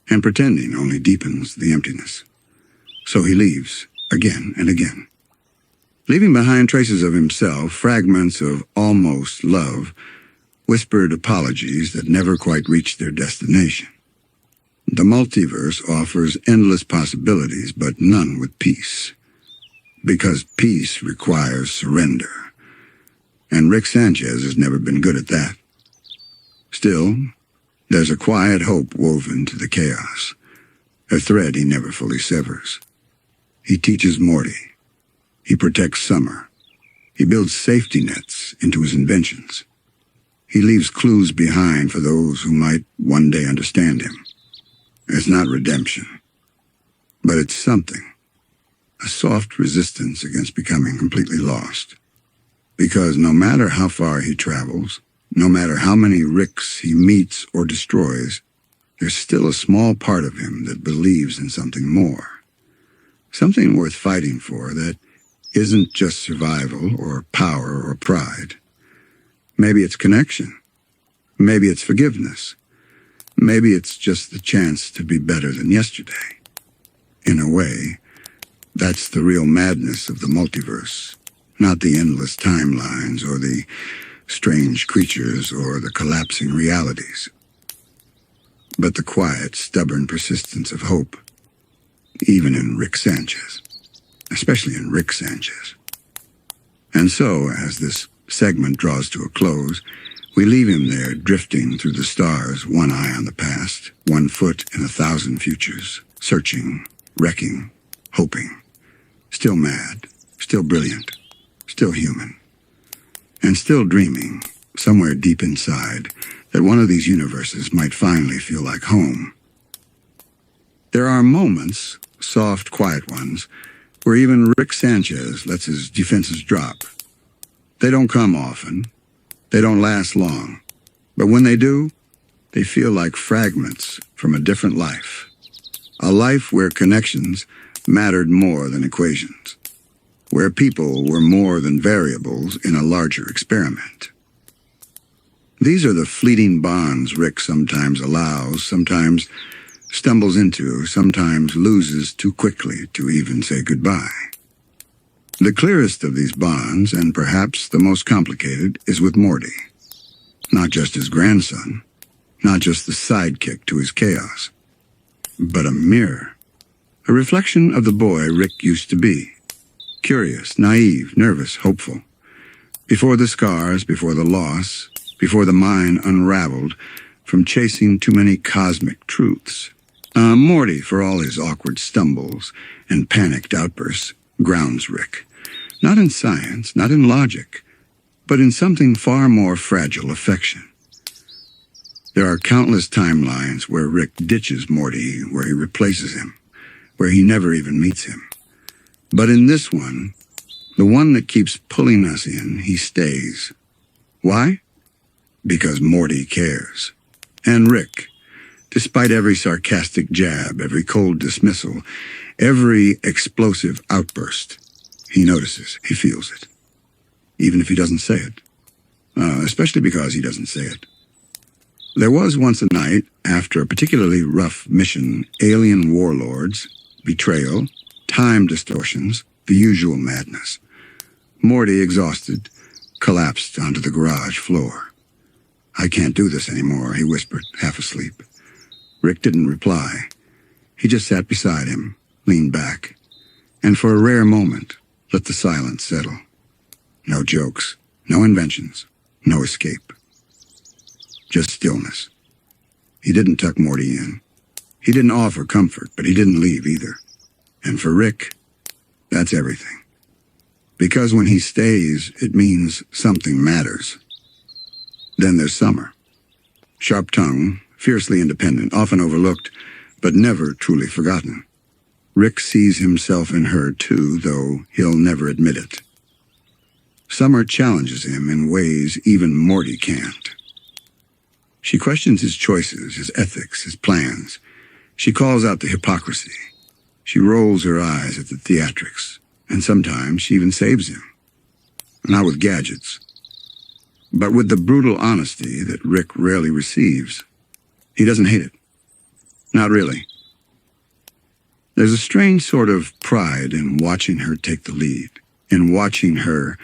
And pretending only deepens the emptiness. So he leaves, again and again. Leaving behind traces of himself, fragments of almost love, whispered apologies that never quite reached their destination. The multiverse offers endless possibilities, but none with peace. Because peace requires surrender. And Rick Sanchez has never been good at that. Still, there's a quiet hope woven to the chaos, a thread he never fully severs. He teaches Morty. He protects Summer. He builds safety nets into his inventions. He leaves clues behind for those who might one day understand him. It's not redemption, but it's something. A soft resistance against becoming completely lost. Because no matter how far he travels, no matter how many Ricks he meets or destroys, there's still a small part of him that believes in something more. Something worth fighting for that isn't just survival or power or pride. Maybe it's connection. Maybe it's forgiveness. Maybe it's just the chance to be better than yesterday. In a way, that's the real madness of the multiverse, not the endless timelines or the strange creatures or the collapsing realities, but the quiet, stubborn persistence of hope, even in Rick Sanchez, especially in Rick Sanchez. And so, as this segment draws to a close, we leave him there drifting through the stars, one eye on the past, 1 foot in 1,000 futures, searching, wrecking, hoping, still mad, still brilliant, still human, and still dreaming, somewhere deep inside, that one of these universes might finally feel like home. There are moments, soft, quiet ones, where even Rick Sanchez lets his defenses drop. They don't come often. They don't last long. But when they do, they feel like fragments from a different life. A life where connections mattered more than equations. Where people were more than variables in a larger experiment. These are the fleeting bonds Rick sometimes allows, sometimes stumbles into, sometimes loses too quickly to even say goodbye. The clearest of these bonds, and perhaps the most complicated, is with Morty. Not just his grandson, not just the sidekick to his chaos, but a mirror. A reflection of the boy Rick used to be. Curious, naive, nervous, hopeful. Before the scars, before the loss, before the mind unraveled from chasing too many cosmic truths. Morty, for all his awkward stumbles and panicked outbursts, grounds Rick. Not in science, not in logic, but in something far more fragile, affection. There are countless timelines where Rick ditches Morty, where he replaces him, where he never even meets him. But in this one, the one that keeps pulling us in, he stays. Why? Because Morty cares. And Rick, despite every sarcastic jab, every cold dismissal, every explosive outburst, he notices, he feels it. Even if he doesn't say it. Especially because he doesn't say it. There was once a night, after a particularly rough mission, alien warlords, betrayal, time distortions, the usual madness. Morty, exhausted, collapsed onto the garage floor. "I can't do this anymore," he whispered, half asleep. Rick didn't reply. He just sat beside him, leaned back, and for a rare moment, let the silence settle. No jokes, no inventions, no escape. Just stillness. He didn't tuck Morty in. He didn't offer comfort, but he didn't leave either. And for Rick, that's everything. Because when he stays, it means something matters. Then there's Summer. Sharp-tongued, fiercely independent, often overlooked, but never truly forgotten. Rick sees himself in her too, though he'll never admit it. Summer challenges him in ways even Morty can't. She questions his choices, his ethics, his plans. She calls out the hypocrisy. She rolls her eyes at the theatrics, and sometimes she even saves him. Not with gadgets, but with the brutal honesty that Rick rarely receives. He doesn't hate it. Not really. There's a strange sort of pride in watching her take the lead, in watching her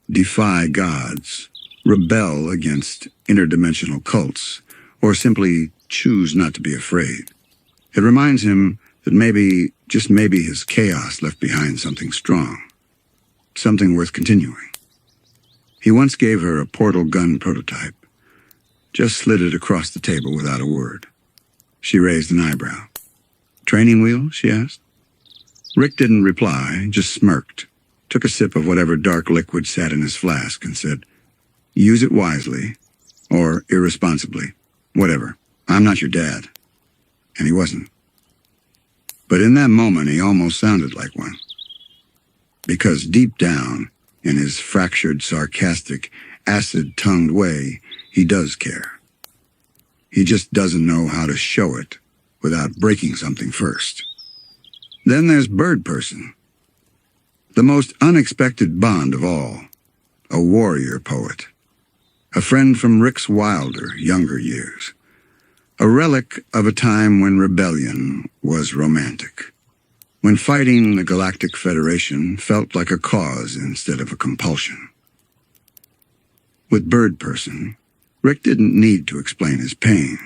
defy gods, rebel against interdimensional cults, or simply choose not to be afraid. It reminds him that maybe, just maybe, his chaos left behind something strong, something worth continuing. He once gave her a portal gun prototype, just slid it across the table without a word. She raised an eyebrow. "Training wheel?" she asked. Rick didn't reply, just smirked, took a sip of whatever dark liquid sat in his flask, and said, "Use it wisely, or irresponsibly, whatever. I'm not your dad." And he wasn't. But in that moment, he almost sounded like one. Because deep down, in his fractured, sarcastic, acid-tongued way, he does care. He just doesn't know how to show it without breaking something first. Then there's Bird Person, the most unexpected bond of all, a warrior poet, a friend from Rick's wilder, younger years, a relic of a time when rebellion was romantic, when fighting the Galactic Federation felt like a cause instead of a compulsion. With Bird Person, Rick didn't need to explain his pain.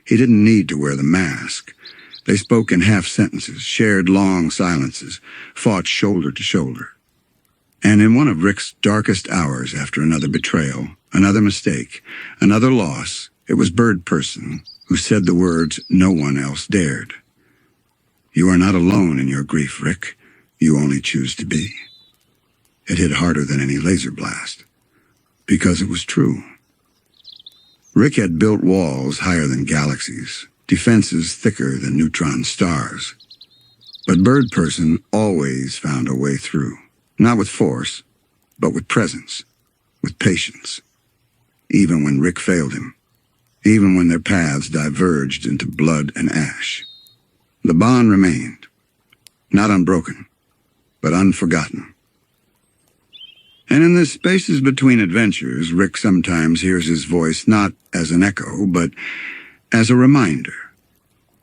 He didn't need to wear the mask. They spoke in half sentences, shared long silences, fought shoulder to shoulder. And in one of Rick's darkest hours after another betrayal, another mistake, another loss, it was Bird Person who said the words no one else dared. "You are not alone in your grief, Rick. You only choose to be." It hit harder than any laser blast, because it was true. Rick had built walls higher than galaxies, defenses thicker than neutron stars. But Bird Person always found a way through, not with force, but with presence, with patience. Even when Rick failed him, even when their paths diverged into blood and ash. The bond remained, not unbroken, but unforgotten. And in the spaces between adventures, Rick sometimes hears his voice not as an echo, but as a reminder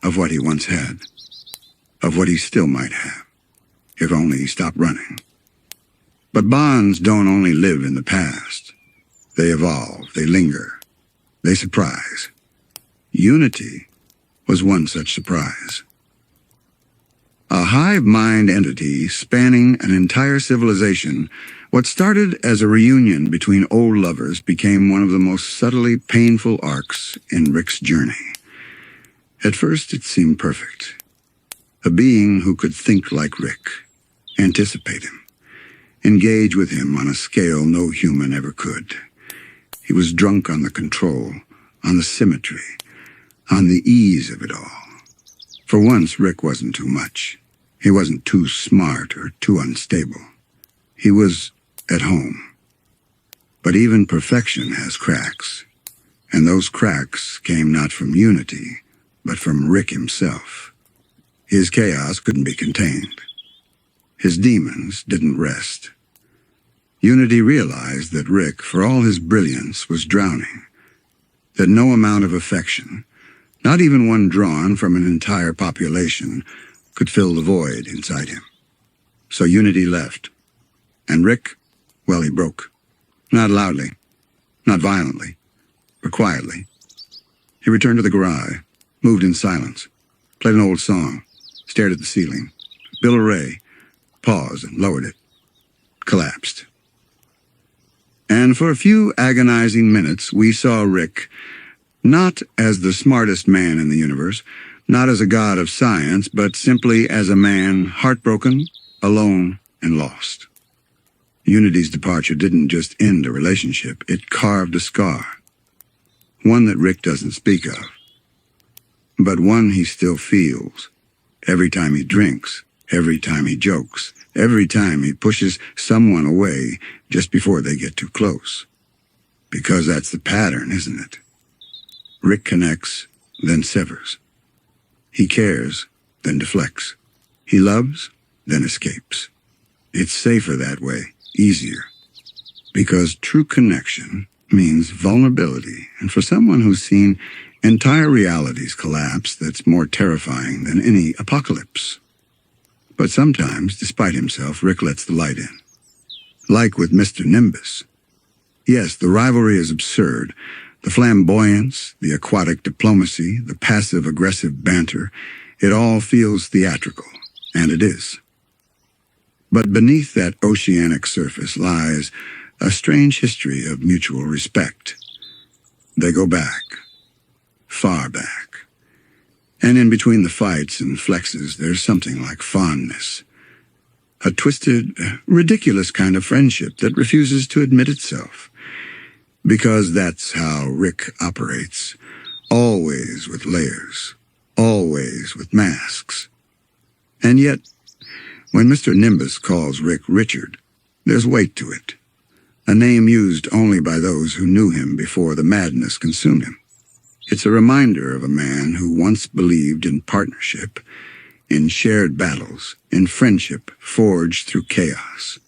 of what he once had, of what he still might have, if only he stopped running. But bonds don't only live in the past. They evolve, they linger, they surprise. Unity was one such surprise. A hive-mind entity spanning an entire civilization, what started as a reunion between old lovers became one of the most subtly painful arcs in Rick's journey. At first, it seemed perfect. A being who could think like Rick, anticipate him, engage with him on a scale no human ever could. He was drunk on the control, on the symmetry, on the ease of it all. For once, Rick wasn't too much. He wasn't too smart or too unstable. He was at home. But even perfection has cracks, and those cracks came not from unity, but from Rick himself. His chaos couldn't be contained. His demons didn't rest. Unity realized that Rick, for all his brilliance, was drowning, that no amount of affection, not even one drawn from an entire population, could fill the void inside him. So Unity left, and Rick, well, he broke. Not loudly, not violently, but quietly. He returned to the garage, moved in silence, played an old song, stared at the ceiling, built a ray, paused and lowered it, collapsed. And for a few agonizing minutes, we saw Rick, not as the smartest man in the universe, not as a god of science, but simply as a man heartbroken, alone, and lost. Unity's departure didn't just end a relationship, it carved a scar. One that Rick doesn't speak of, but one he still feels. Every time he drinks, every time he jokes, every time he pushes someone away just before they get too close. Because that's the pattern, isn't it? Rick connects, then severs. He cares, then deflects. He loves, then escapes. It's safer that way, easier. Because true connection means vulnerability, and for someone who's seen entire realities collapse, that's more terrifying than any apocalypse. But sometimes, despite himself, Rick lets the light in. Like with Mr. Nimbus. Yes, the rivalry is absurd. The flamboyance, the aquatic diplomacy, the passive-aggressive banter, it all feels theatrical, and it is. But beneath that oceanic surface lies a strange history of mutual respect. They go back, far back. And in between the fights and flexes, there's something like fondness, A twisted, ridiculous kind of friendship that refuses to admit itself. Because that's how Rick operates. Always with layers. Always with masks. And yet, when Mr. Nimbus calls Rick Richard, there's weight to it. A name used only by those who knew him before the madness consumed him. It's a reminder of a man who once believed in partnership, in shared battles, in friendship forged through chaos.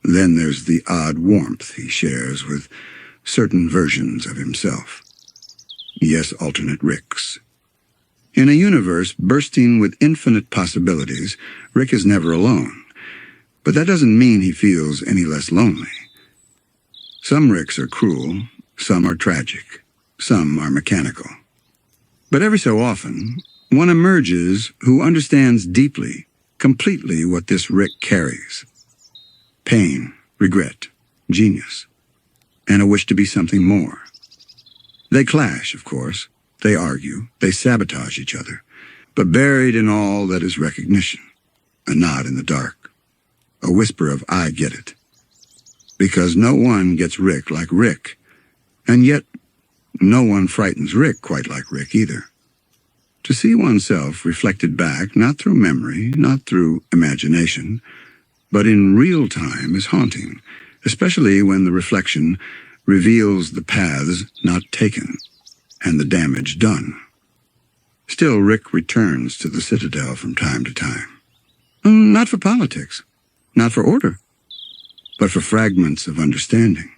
Then there's the odd warmth he shares with certain versions of himself. Yes, alternate Ricks. In a universe bursting with infinite possibilities, Rick is never alone. But that doesn't mean he feels any less lonely. Some Ricks are cruel, some are tragic, some are mechanical. But every so often, one emerges who understands deeply, completely what this Rick carries. Pain, regret, genius, and a wish to be something more. They clash, of course. They argue, they sabotage each other, but buried in all that is recognition, a nod in the dark, a whisper of "I get it." Because no one gets Rick like Rick, and yet no one frightens Rick quite like Rick either. To see oneself reflected back, not through memory, not through imagination, but in real time is haunting, especially when the reflection reveals the paths not taken and the damage done. Still, Rick returns to the Citadel from time to time. Not for politics, not for order, but for fragments of understanding.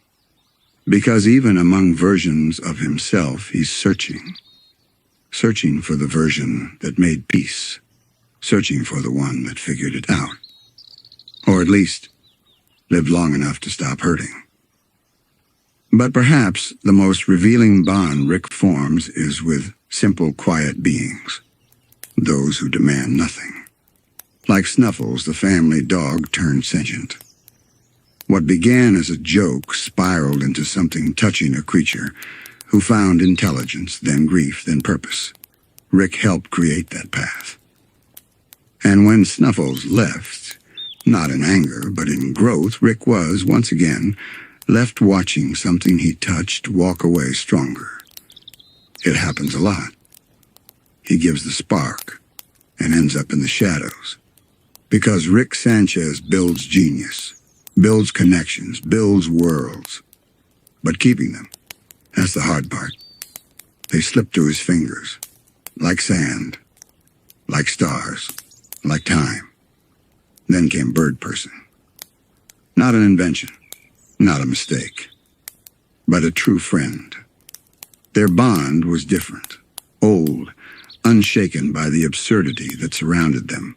Because even among versions of himself, he's searching for the version that made peace, searching for the one that figured it out, or at least lived long enough to stop hurting. But perhaps the most revealing bond Rick forms is with simple, quiet beings, those who demand nothing. Like Snuffles, the family dog turned sentient. What began as a joke spiraled into something touching a creature who found intelligence, then grief, then purpose. Rick helped create that path. And when Snuffles left, not in anger, but in growth, Rick was, once again, left watching something he touched walk away stronger. It happens a lot. He gives the spark and ends up in the shadows. Because Rick Sanchez builds genius, builds connections, builds worlds. But keeping them, that's the hard part. They slip through his fingers, like sand, like stars, like time. Then came Bird Person. Not an invention, not a mistake, but a true friend. Their bond was different, old, unshaken by the absurdity that surrounded them.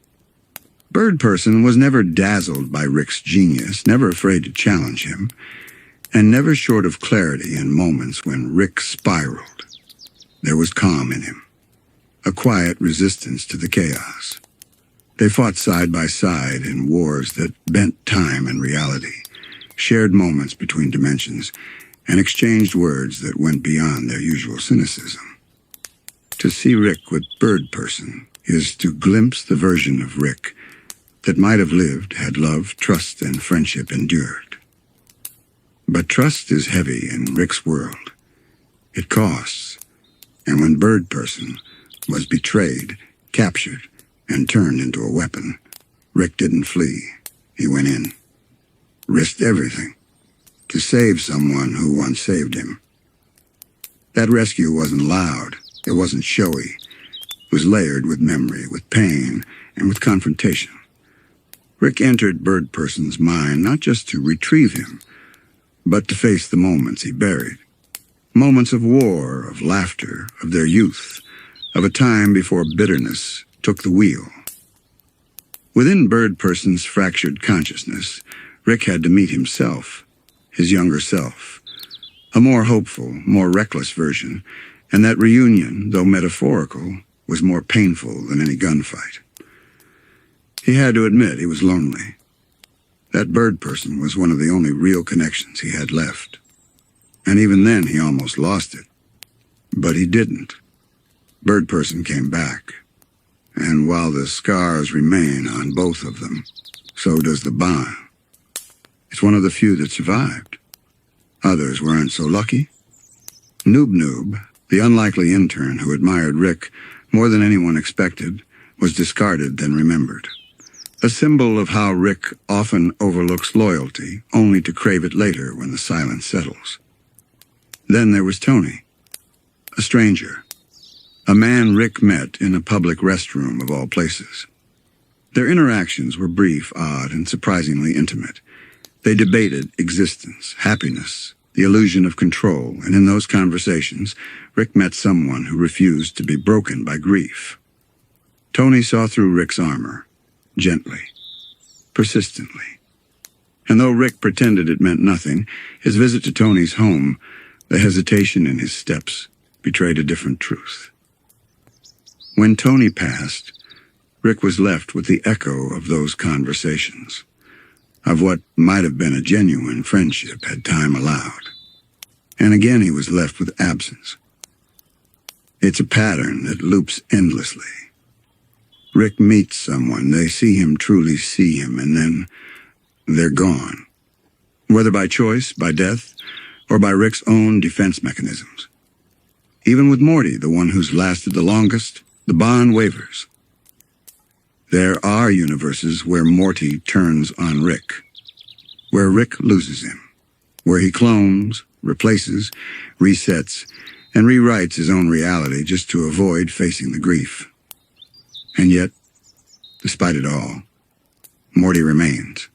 Bird Person was never dazzled by Rick's genius, never afraid to challenge him, and never short of clarity in moments when Rick spiraled. There was calm in him, a quiet resistance to the chaos. They fought side by side in wars that bent time and reality, shared moments between dimensions, and exchanged words that went beyond their usual cynicism. To see Rick with Bird Person is to glimpse the version of Rick that might have lived had love, trust, and friendship endured. But trust is heavy in Rick's world. It costs, and when Bird Person was betrayed, captured, and turned into a weapon, Rick didn't flee. He went in, risked everything, to save someone who once saved him. That rescue wasn't loud, it wasn't showy. It was layered with memory, with pain, and with confrontation. Rick entered Bird Person's mind not just to retrieve him, but to face the moments he buried. Moments of war, of laughter, of their youth, of a time before bitterness took the wheel. Within Bird Person's fractured consciousness, Rick had to meet himself, his younger self, a more hopeful, more reckless version, and that reunion, though metaphorical, was more painful than any gunfight. He had to admit he was lonely. That Bird Person was one of the only real connections he had left. And even then he almost lost it. But he didn't. Bird Person came back. And while the scars remain on both of them, so does the bond. It's one of the few that survived. Others weren't so lucky. Noob, the unlikely intern who admired Rick more than anyone expected, was discarded then remembered. A symbol of how Rick often overlooks loyalty, only to crave it later when the silence settles. Then there was Tony, a stranger, a man Rick met in a public restroom of all places. Their interactions were brief, odd, and surprisingly intimate. They debated existence, happiness, the illusion of control, and in those conversations, Rick met someone who refused to be broken by grief. Tony saw through Rick's armor, gently, persistently. And though Rick pretended it meant nothing, his visit to Tony's home, the hesitation in his steps, betrayed a different truth. When Tony passed, Rick was left with the echo of those conversations, of what might have been a genuine friendship had time allowed. And again he was left with absence. It's a pattern that loops endlessly. Rick meets someone, they see him truly see him, and then they're gone. Whether by choice, by death, or by Rick's own defense mechanisms. Even with Morty, the one who's lasted the longest, the bond wavers. There are universes where Morty turns on Rick, where Rick loses him, where he clones, replaces, resets, and rewrites his own reality just to avoid facing the grief. And yet, despite it all, Morty remains.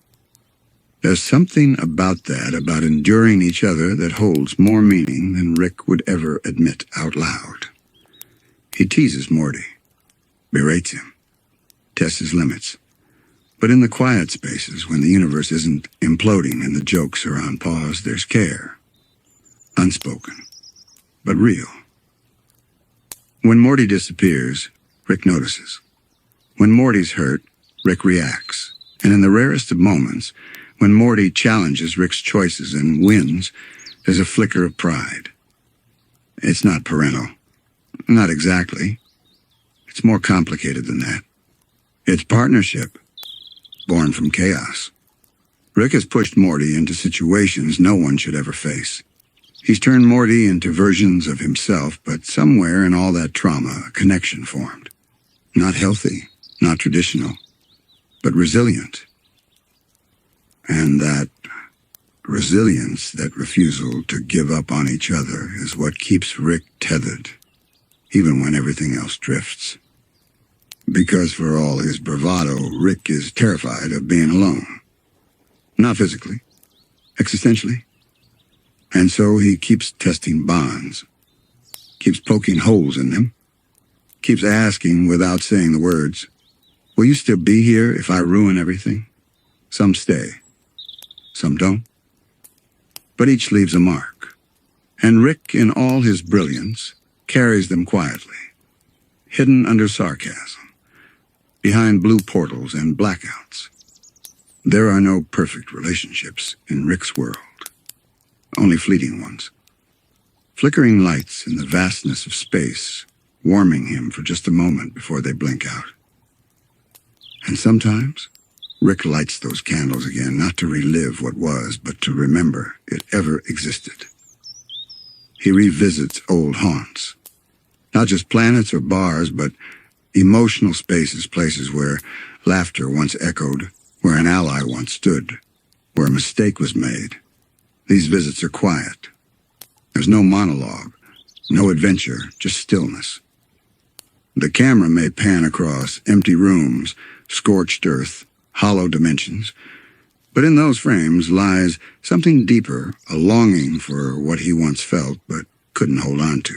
There's something about that, about enduring each other, that holds more meaning than Rick would ever admit out loud. He teases Morty, berates him, tests his limits. But in the quiet spaces, when the universe isn't imploding and the jokes are on pause, there's care. Unspoken, but real. When Morty disappears, Rick notices. When Morty's hurt, Rick reacts. And in the rarest of moments, when Morty challenges Rick's choices and wins, there's a flicker of pride. It's not parental. Not exactly. It's more complicated than that. It's partnership, born from chaos. Rick has pushed Morty into situations no one should ever face. He's turned Morty into versions of himself, but somewhere in all that trauma, a connection formed. Not healthy, not traditional, but resilient. And that resilience, that refusal to give up on each other, is what keeps Rick tethered, even when everything else drifts. Because for all his bravado, Rick is terrified of being alone. Not physically, existentially. And so he keeps testing bonds, keeps poking holes in them, keeps asking without saying the words, will you still be here if I ruin everything? Some stay, some don't. But each leaves a mark. And Rick, in all his brilliance, carries them quietly, hidden under sarcasm, behind blue portals and blackouts. There are no perfect relationships in Rick's world, only fleeting ones. Flickering lights in the vastness of space, warming him for just a moment before they blink out. And sometimes, Rick lights those candles again, not to relive what was, but to remember it ever existed. He revisits old haunts, not just planets or bars, but emotional spaces, places where laughter once echoed, where an ally once stood, where a mistake was made. These visits are quiet. There's no monologue, no adventure, just stillness. The camera may pan across empty rooms, scorched earth, hollow dimensions, but in those frames lies something deeper, a longing for what he once felt but couldn't hold on to.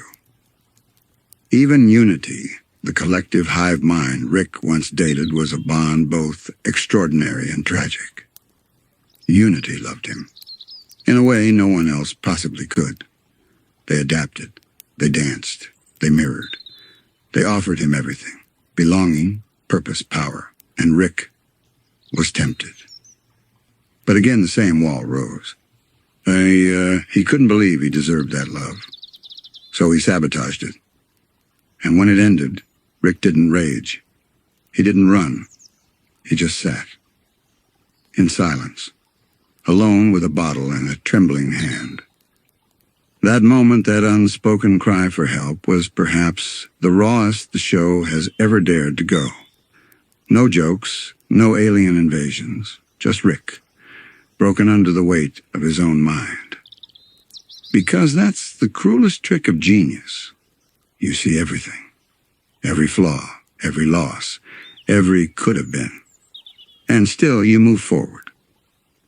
Even unity, the collective hive mind Rick once dated, was a bond both extraordinary and tragic. Unity loved him, in a way no one else possibly could. They adapted, they danced, they mirrored. They offered him everything, belonging, purpose, power, and Rick was tempted. But again the same wall rose. He couldn't believe he deserved that love, so he sabotaged it. And when it ended, Rick didn't rage. He didn't run. He just sat. in silence, alone with a bottle in a trembling hand. That moment, that unspoken cry for help, was perhaps the rawest the show has ever dared to go. No jokes, no alien invasions, just Rick, broken under the weight of his own mind. Because that's the cruelest trick of genius. You see everything. Every flaw, every loss, every could have been. And still you move forward.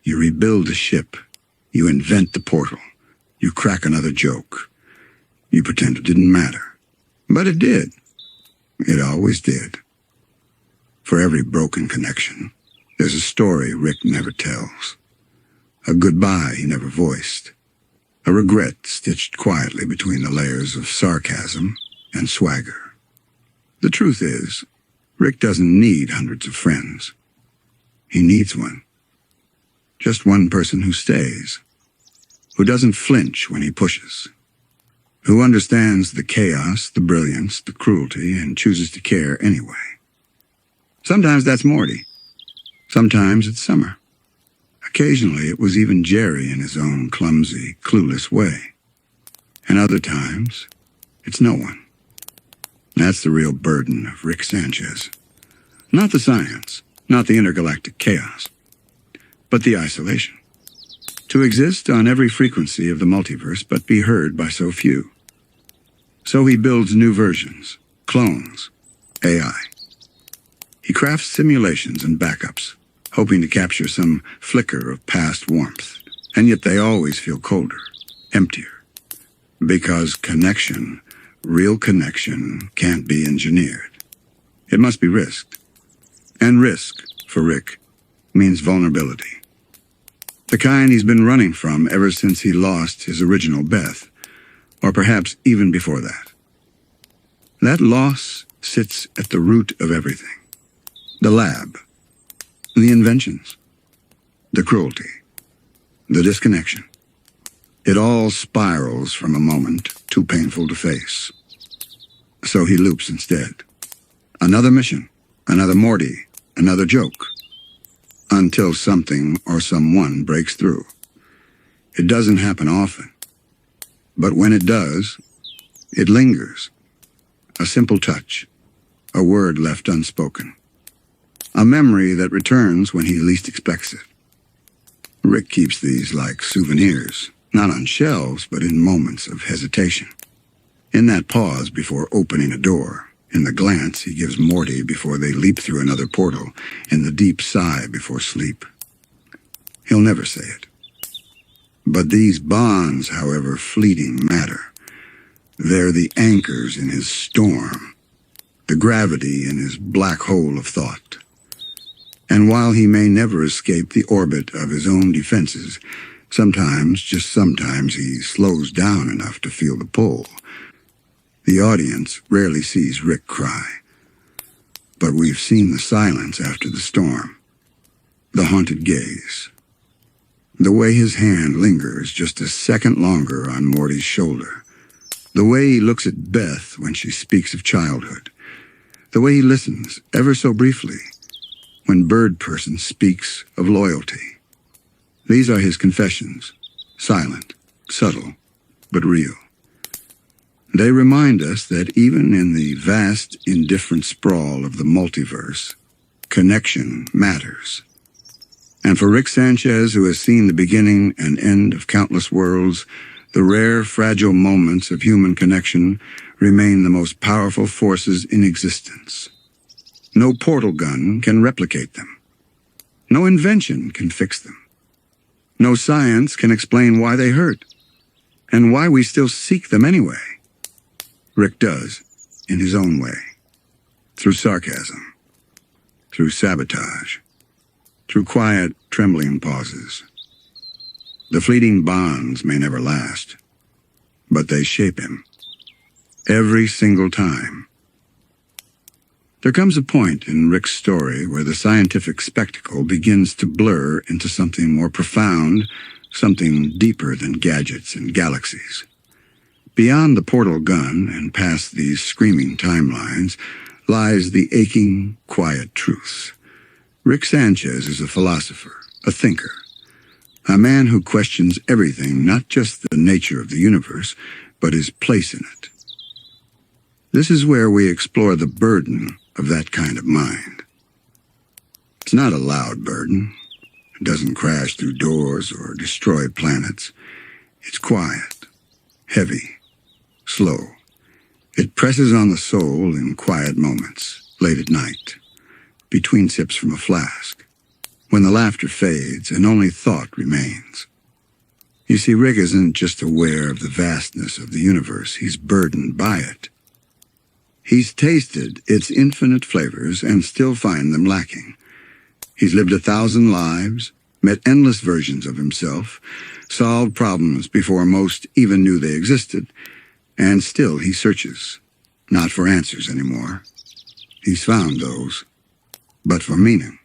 You rebuild the ship. You invent the portal. You crack another joke. You pretend it didn't matter. But it did. It always did. For every broken connection, there's a story Rick never tells. A goodbye he never voiced. A regret stitched quietly between the layers of sarcasm and swagger. The truth is, Rick doesn't need hundreds of friends. He needs one. Just one person who stays. Who doesn't flinch when he pushes. Who understands the chaos, the brilliance, the cruelty, and chooses to care anyway. Sometimes that's Morty. Sometimes it's Summer. Occasionally it was even Jerry in his own clumsy, clueless way. And other times, it's no one. That's the real burden of Rick Sanchez. Not the science, not the intergalactic chaos, but the isolation. To exist on every frequency of the multiverse but be heard by so few. So he builds new versions, clones, AI. He crafts simulations and backups, hoping to capture some flicker of past warmth, and yet they always feel colder, emptier. Because connection, real connection, can't be engineered. It must be risked. And risk, for Rick, means vulnerability. The kind he's been running from ever since he lost his original Beth, or perhaps even before that. That loss sits at the root of everything. The lab, the inventions, the cruelty, the disconnection. It all spirals from a moment too painful to face. So he loops instead. Another mission, another Morty, another joke. Until something or someone breaks through. It doesn't happen often. But when it does, it lingers. A simple touch, a word left unspoken. A memory that returns when he least expects it. Rick keeps these like souvenirs, not on shelves, but in moments of hesitation. In that pause before opening a door, in the glance he gives Morty before they leap through another portal, in the deep sigh before sleep. He'll never say it. But these bonds, however fleeting, matter. They're the anchors in his storm, the gravity in his black hole of thought. And while he may never escape the orbit of his own defenses, sometimes, just sometimes, he slows down enough to feel the pull. The audience rarely sees Rick cry. But we've seen the silence after the storm. The haunted gaze. The way his hand lingers just a second longer on Morty's shoulder. The way he looks at Beth when she speaks of childhood. The way he listens, ever so briefly, when Bird Person speaks of loyalty. These are his confessions, silent, subtle, but real. They remind us that even in the vast, indifferent sprawl of the multiverse, connection matters. And for Rick Sanchez, who has seen the beginning and end of countless worlds, the rare, fragile moments of human connection remain the most powerful forces in existence. No portal gun can replicate them. No invention can fix them. No science can explain why they hurt, and why we still seek them anyway. Rick does, in his own way, through sarcasm, through sabotage, through quiet, trembling pauses. The fleeting bonds may never last, but they shape him, every single time. There comes a point in Rick's story where the scientific spectacle begins to blur into something more profound, something deeper than gadgets and galaxies. Beyond the portal gun and past these screaming timelines lies the aching, quiet truth. Rick Sanchez is a philosopher, a thinker, a man who questions everything, not just the nature of the universe, but his place in it. This is where we explore the burden of that kind of mind. It's not a loud burden. It doesn't crash through doors or destroy planets. It's quiet, heavy, slow. It presses on the soul in quiet moments, late at night, between sips from a flask, when the laughter fades and only thought remains. You see, Rick isn't just aware of the vastness of the universe, he's burdened by it. He's tasted its infinite flavors and still finds them lacking. He's lived 1,000 lives, met endless versions of himself, solved problems before most even knew they existed, and still he searches, not for answers anymore. He's found those, but for meaning.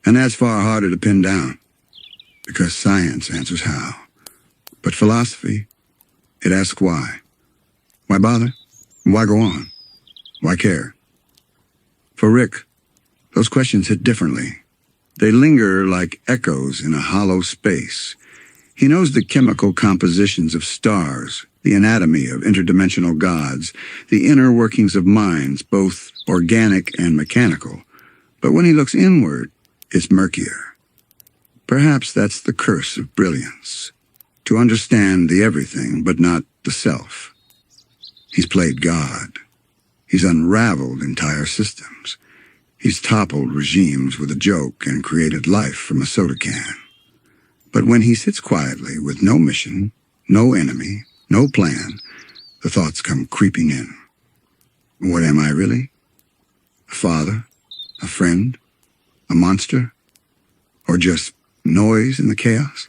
And that's far harder to pin down, because science answers how. But philosophy, it asks why. Why bother? Why go on? Why care? For Rick, those questions hit differently. They linger like echoes in a hollow space. He knows the chemical compositions of stars, the anatomy of interdimensional gods, the inner workings of minds, both organic and mechanical. But when he looks inward, it's murkier. Perhaps that's the curse of brilliance, to understand the everything but not the self. He's played God. He's unraveled entire systems. He's toppled regimes with a joke and created life from a soda can. But when he sits quietly with no mission, no enemy, no plan, the thoughts come creeping in. What am I really? A father? A friend? A monster? Or just noise in the chaos?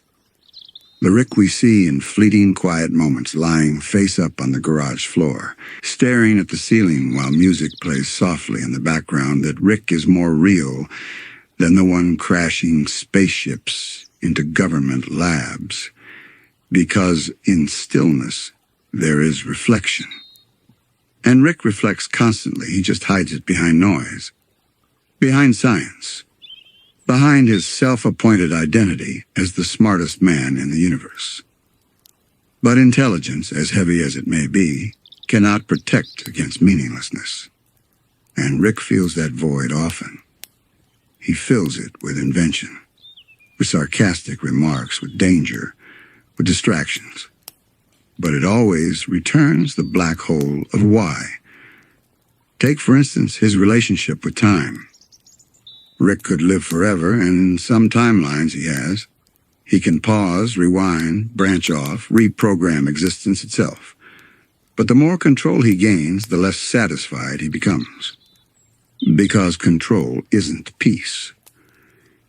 The Rick we see in fleeting quiet moments lying face up on the garage floor, staring at the ceiling while music plays softly in the background, that Rick is more real than the one crashing spaceships into government labs. Because in stillness, there is reflection. And Rick reflects constantly, he just hides it behind noise. Behind science. Behind his self-appointed identity as the smartest man in the universe. But intelligence, as heavy as it may be, cannot protect against meaninglessness. And Rick feels that void often. He fills it with invention, with sarcastic remarks, with danger, with distractions. But it always returns the black hole of why. Take, for instance, his relationship with time. Rick could live forever, and in some timelines he has. He can pause, rewind, branch off, reprogram existence itself. But the more control he gains, the less satisfied he becomes. Because control isn't peace.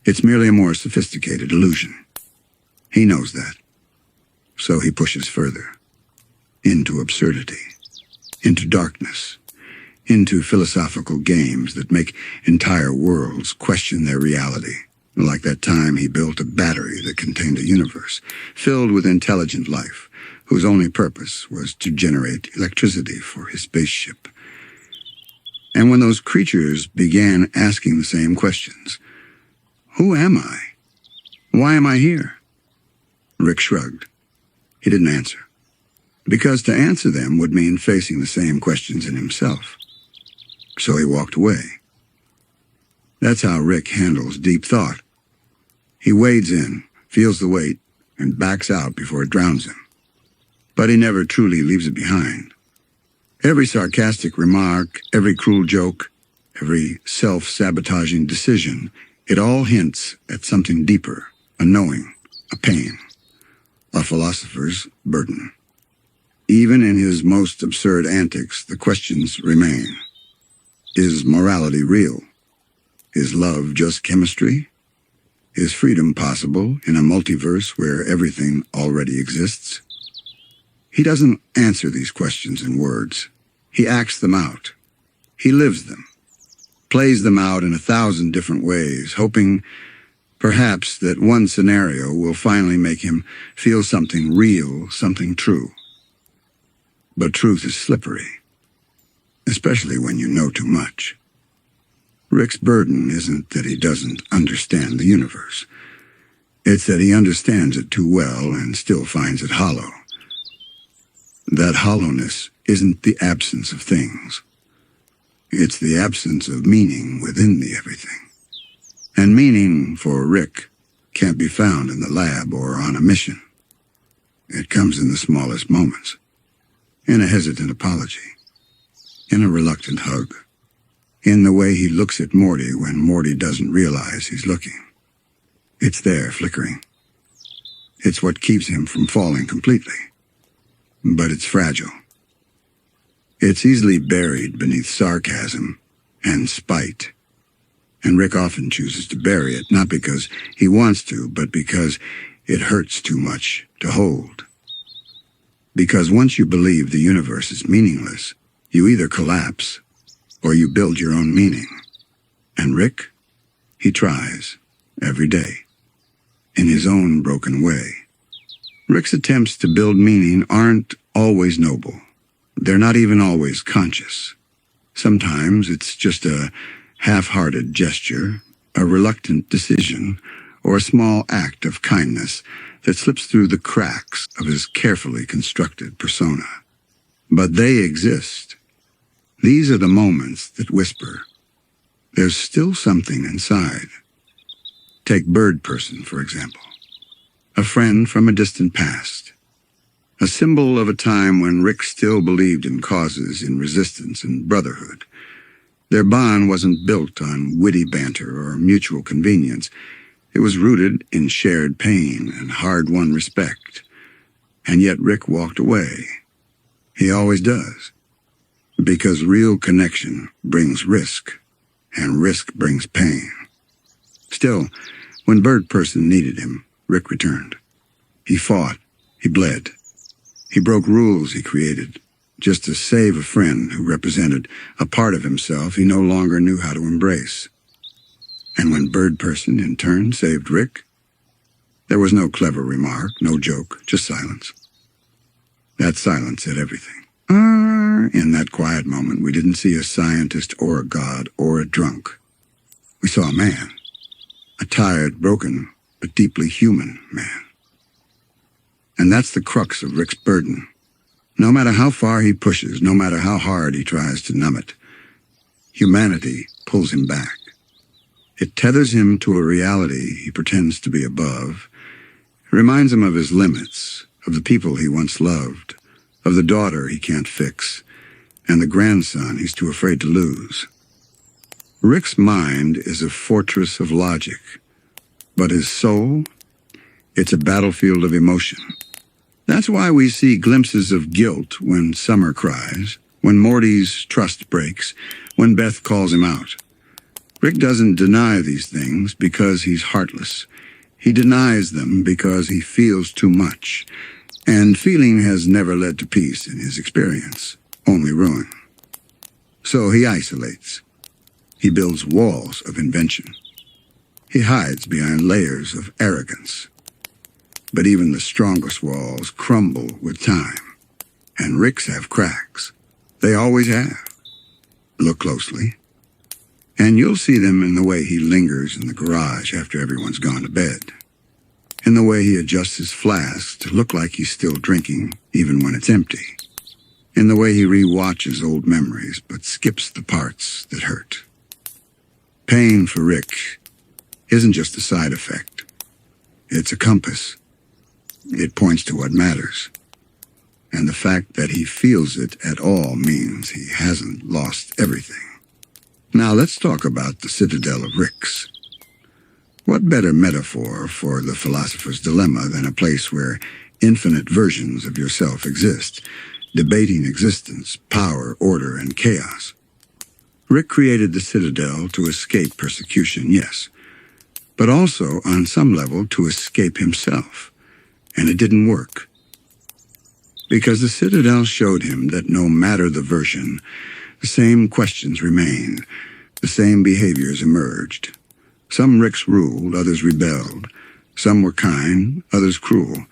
It's merely a more sophisticated illusion. He knows that. So he pushes further. Into absurdity. Into darkness. Into philosophical games that make entire worlds question their reality, like that time he built a battery that contained a universe filled with intelligent life, whose only purpose was to generate electricity for his spaceship. And when those creatures began asking the same questions, who am I? Why am I here? Rick shrugged. He didn't answer, because to answer them would mean facing the same questions in himself. So he walked away. That's how Rick handles deep thought. He wades in, feels the weight, and backs out before it drowns him. But he never truly leaves it behind. Every sarcastic remark, every cruel joke, every self-sabotaging decision, it all hints at something deeper, a knowing, a pain, a philosopher's burden. Even in his most absurd antics, the questions remain. Is morality real? Is love just chemistry? Is freedom possible in a multiverse where everything already exists? He doesn't answer these questions in words. He acts them out. He lives them, plays them out in 1,000 different ways, hoping perhaps that one scenario will finally make him feel something real, something true. But truth is slippery, especially when you know too much. Rick's burden isn't that he doesn't understand the universe. It's that he understands it too well and still finds it hollow. That hollowness isn't the absence of things. It's the absence of meaning within the everything. And meaning, for Rick, can't be found in the lab or on a mission. It comes in the smallest moments. In a hesitant apology. In a reluctant hug. In the way he looks at Morty when Morty doesn't realize he's looking. It's there, flickering. It's what keeps him from falling completely. But it's fragile. It's easily buried beneath sarcasm and spite. And Rick often chooses to bury it, not because he wants to, but because it hurts too much to hold. Because once you believe the universe is meaningless, you either collapse or you build your own meaning. And Rick, he tries, every day, in his own broken way. Rick's attempts to build meaning aren't always noble. They're not even always conscious. Sometimes it's just a half-hearted gesture, a reluctant decision, or a small act of kindness that slips through the cracks of his carefully constructed persona. But they exist. These are the moments that whisper, there's still something inside. Take Bird Person, for example. A friend from a distant past. A symbol of a time when Rick still believed in causes, in resistance and brotherhood. Their bond wasn't built on witty banter or mutual convenience. It was rooted in shared pain and hard-won respect. And yet Rick walked away. He always does. Because real connection brings risk, and risk brings pain. Still, when Bird Person needed him, Rick returned. He fought. He bled. He broke rules he created, just to save a friend who represented a part of himself he no longer knew how to embrace. And when Bird Person, in turn, saved Rick, there was no clever remark, no joke, just silence. That silence said everything. In that quiet moment, we didn't see a scientist or a god or a drunk. We saw a man. A tired, broken, but deeply human man. And that's the crux of Rick's burden. No matter how far he pushes, no matter how hard he tries to numb it, humanity pulls him back. It tethers him to a reality he pretends to be above. It reminds him of his limits, of the people he once loved, of the daughter he can't fix, and the grandson he's too afraid to lose. Rick's mind is a fortress of logic, but his soul, it's a battlefield of emotion. That's why we see glimpses of guilt when Summer cries, when Morty's trust breaks, when Beth calls him out. Rick doesn't deny these things because he's heartless. He denies them because he feels too much, and feeling has never led to peace in his experience, only ruin. So he isolates. He builds walls of invention. He hides behind layers of arrogance. But even the strongest walls crumble with time. And Rick's have cracks. They always have. Look closely. And you'll see them in the way he lingers in the garage after everyone's gone to bed. In the way he adjusts his flask to look like he's still drinking, even when it's empty. In the way he re-watches old memories, but skips the parts that hurt. Pain for Rick isn't just a side effect. It's a compass. It points to what matters. And the fact that he feels it at all means he hasn't lost everything. Now let's talk about the citadel of Rick's. What better metaphor for the philosopher's dilemma than a place where infinite versions of yourself exist, debating existence, power, order, and chaos? Rick created the citadel to escape persecution, yes, but also, on some level, to escape himself. And it didn't work. Because the citadel showed him that no matter the version, the same questions remained, the same behaviors emerged. Some Ricks ruled, others rebelled. Some were kind, others cruel.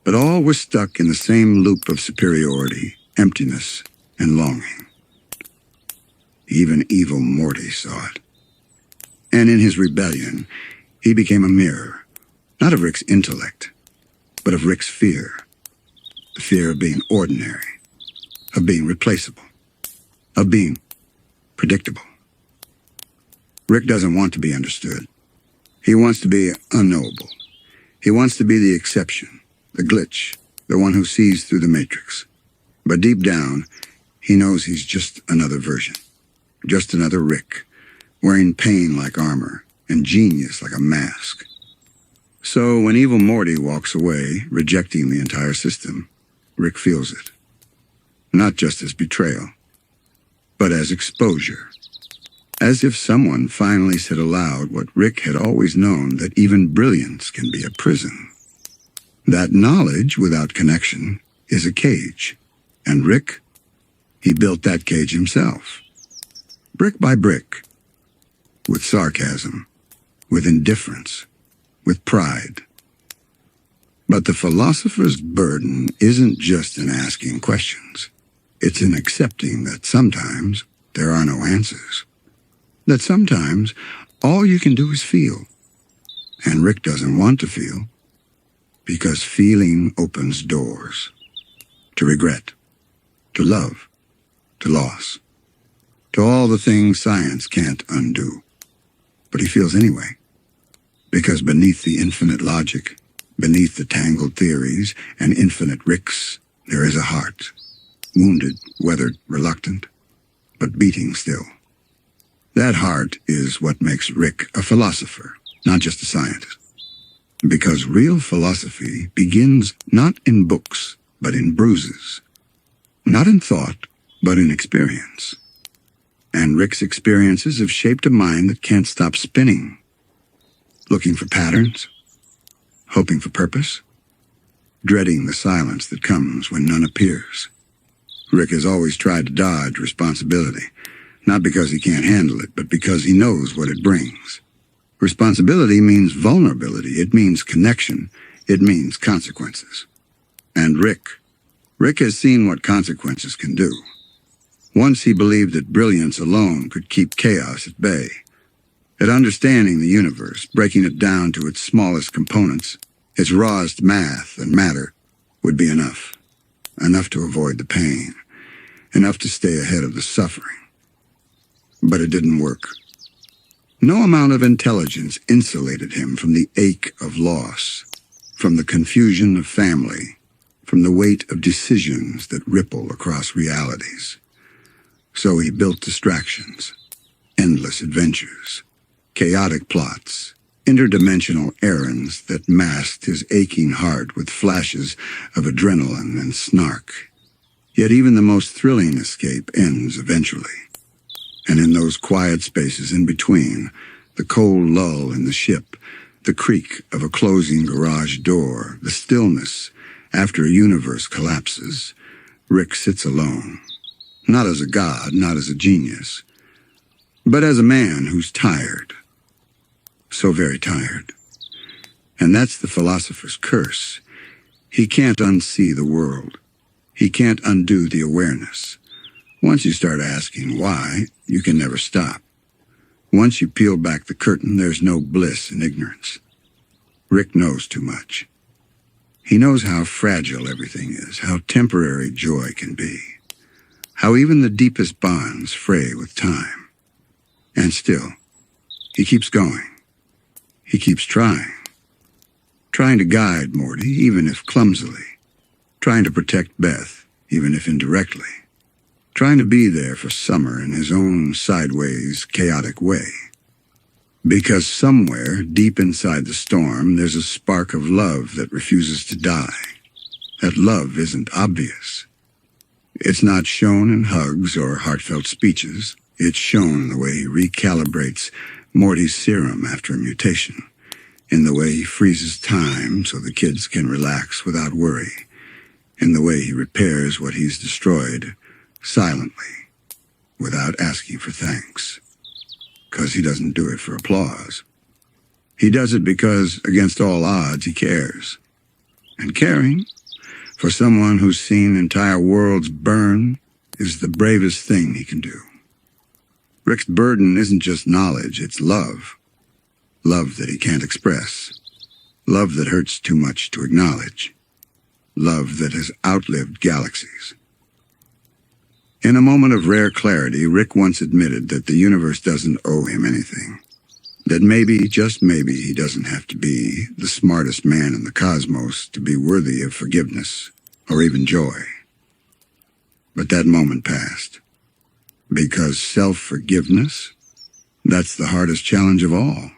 But all were stuck in the same loop of superiority, emptiness, and longing. Even evil Morty saw it. And in his rebellion, he became a mirror, Not of Rick's intellect, but of Rick's fear. The fear of being ordinary, of being replaceable, of being predictable. Rick doesn't want to be understood. He wants to be unknowable. He wants to be the exception, the glitch, the one who sees through the matrix. But deep down, he knows he's just another version, just another Rick, wearing pain like armor and genius like a mask. So when evil Morty walks away, rejecting the entire system, Rick feels it. Not just as betrayal, but as exposure. As if someone finally said aloud what Rick had always known, that even brilliance can be a prison. That knowledge without connection is a cage. And Rick, he built that cage himself. Brick by brick. With sarcasm, with indifference, with pride. But the philosopher's burden isn't just in asking questions. It's in accepting that sometimes there are no answers. That sometimes all you can do is feel. And Rick doesn't want to feel, because feeling opens doors. To regret, to love, to loss, to all the things science can't undo. But he feels anyway, because beneath the infinite logic, beneath the tangled theories and infinite Ricks, there is a heart, wounded, weathered, reluctant, but beating still. That heart is what makes Rick a philosopher, not just a scientist. Because real philosophy begins not in books, but in bruises. Not in thought, but in experience. And Rick's experiences have shaped a mind that can't stop spinning. Looking for patterns, hoping for purpose, dreading the silence that comes when none appears. Rick has always tried to dodge responsibility. Not because he can't handle it, but because he knows what it brings. Responsibility means vulnerability. It means connection. It means consequences. And Rick has seen what consequences can do. Once he believed that brilliance alone could keep chaos at bay. That understanding the universe, breaking it down to its smallest components, its rawest math and matter, would be enough. Enough to avoid the pain. Enough to stay ahead of the suffering. But it didn't work. No amount of intelligence insulated him from the ache of loss, from the confusion of family, from the weight of decisions that ripple across realities. So he built distractions, endless adventures, chaotic plots, interdimensional errands that masked his aching heart with flashes of adrenaline and snark. Yet even the most thrilling escape ends eventually. And in those quiet spaces in between, the cold lull in the ship, the creak of a closing garage door, the stillness after a universe collapses, Rick sits alone. Not as a god, not as a genius, but as a man who's tired. So very tired. And that's the philosopher's curse. He can't unsee the world. He can't undo the awareness. Once you start asking why, you can never stop. Once you peel back the curtain, there's no bliss in ignorance. Rick knows too much. He knows how fragile everything is, how temporary joy can be, how even the deepest bonds fray with time. And still, he keeps going. He keeps trying to guide Morty, even if clumsily, trying to protect Beth, even if indirectly. Trying to be there for Summer in his own sideways, chaotic way. Because somewhere, deep inside the storm, there's a spark of love that refuses to die. That love isn't obvious. It's not shown in hugs or heartfelt speeches. It's shown in the way he recalibrates Morty's serum after a mutation, in the way he freezes time so the kids can relax without worry, in the way he repairs what he's destroyed, silently, without asking for thanks. 'Cause he doesn't do it for applause. He does it because, against all odds, he cares. And caring, for someone who's seen entire worlds burn, is the bravest thing he can do. Rick's burden isn't just knowledge, it's love. Love that he can't express. Love that hurts too much to acknowledge. Love that has outlived galaxies. In a moment of rare clarity, Rick once admitted that the universe doesn't owe him anything. That maybe, just maybe, he doesn't have to be the smartest man in the cosmos to be worthy of forgiveness or even joy. But that moment passed. Because self-forgiveness, that's the hardest challenge of all.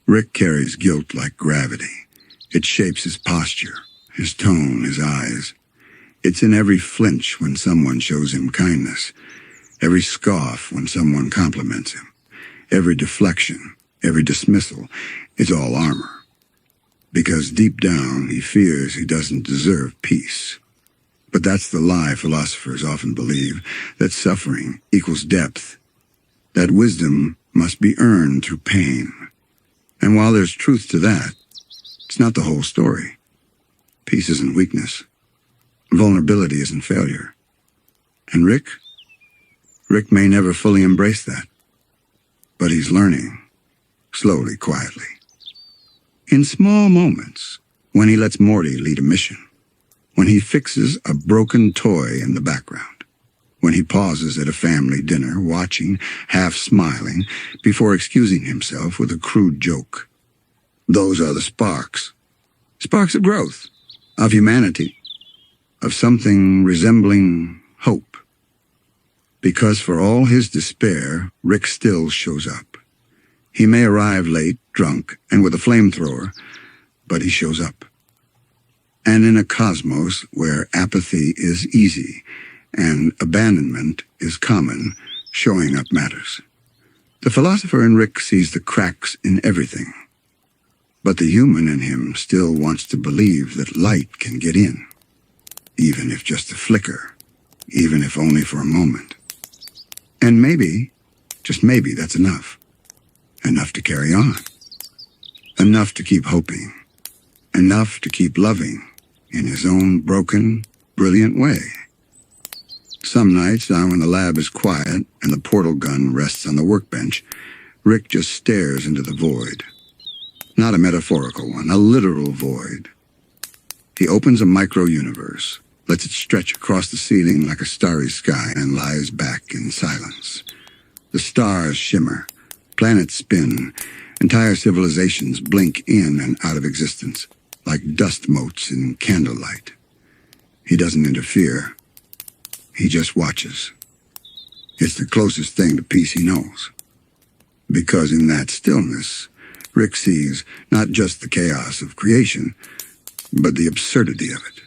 Rick carries guilt like gravity. It shapes his posture, his tone, his eyes. It's in every flinch when someone shows him kindness, every scoff when someone compliments him, every deflection, every dismissal. It's all armor. Because deep down, he fears he doesn't deserve peace. But that's the lie philosophers often believe, that suffering equals depth, that wisdom must be earned through pain. And while there's truth to that, it's not the whole story. Peace isn't weakness. Vulnerability isn't failure. And Rick may never fully embrace that. But he's learning, slowly, quietly. In small moments, when he lets Morty lead a mission, when he fixes a broken toy in the background, when he pauses at a family dinner, watching, half smiling, before excusing himself with a crude joke. Those are the sparks. Sparks of growth, of humanity, of something resembling hope. Because for all his despair, Rick still shows up. He may arrive late, drunk, and with a flamethrower, but he shows up. And in a cosmos where apathy is easy and abandonment is common, showing up matters. The philosopher in Rick sees the cracks in everything. But the human in him still wants to believe that light can get in. Even if just a flicker, even if only for a moment. And maybe, just maybe, that's enough. Enough to carry on. Enough to keep hoping. Enough to keep loving in his own broken, brilliant way. Some nights, now when the lab is quiet and the portal gun rests on the workbench, Rick just stares into the void. Not a metaphorical one, a literal void. He opens a micro-universe, lets it stretch across the ceiling like a starry sky, and lies back in silence. The stars shimmer, planets spin, entire civilizations blink in and out of existence, like dust motes in candlelight. He doesn't interfere. He just watches. It's the closest thing to peace he knows. Because in that stillness, Rick sees not just the chaos of creation, but the absurdity of it.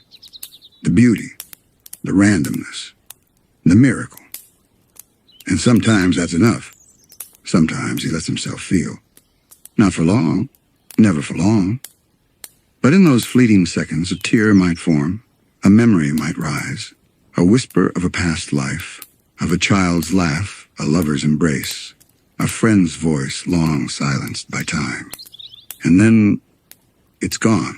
The beauty, the randomness, the miracle. And sometimes that's enough. Sometimes he lets himself feel. Not for long, never for long. But in those fleeting seconds, a tear might form, a memory might rise, a whisper of a past life, of a child's laugh, a lover's embrace, a friend's voice long silenced by time. And then it's gone.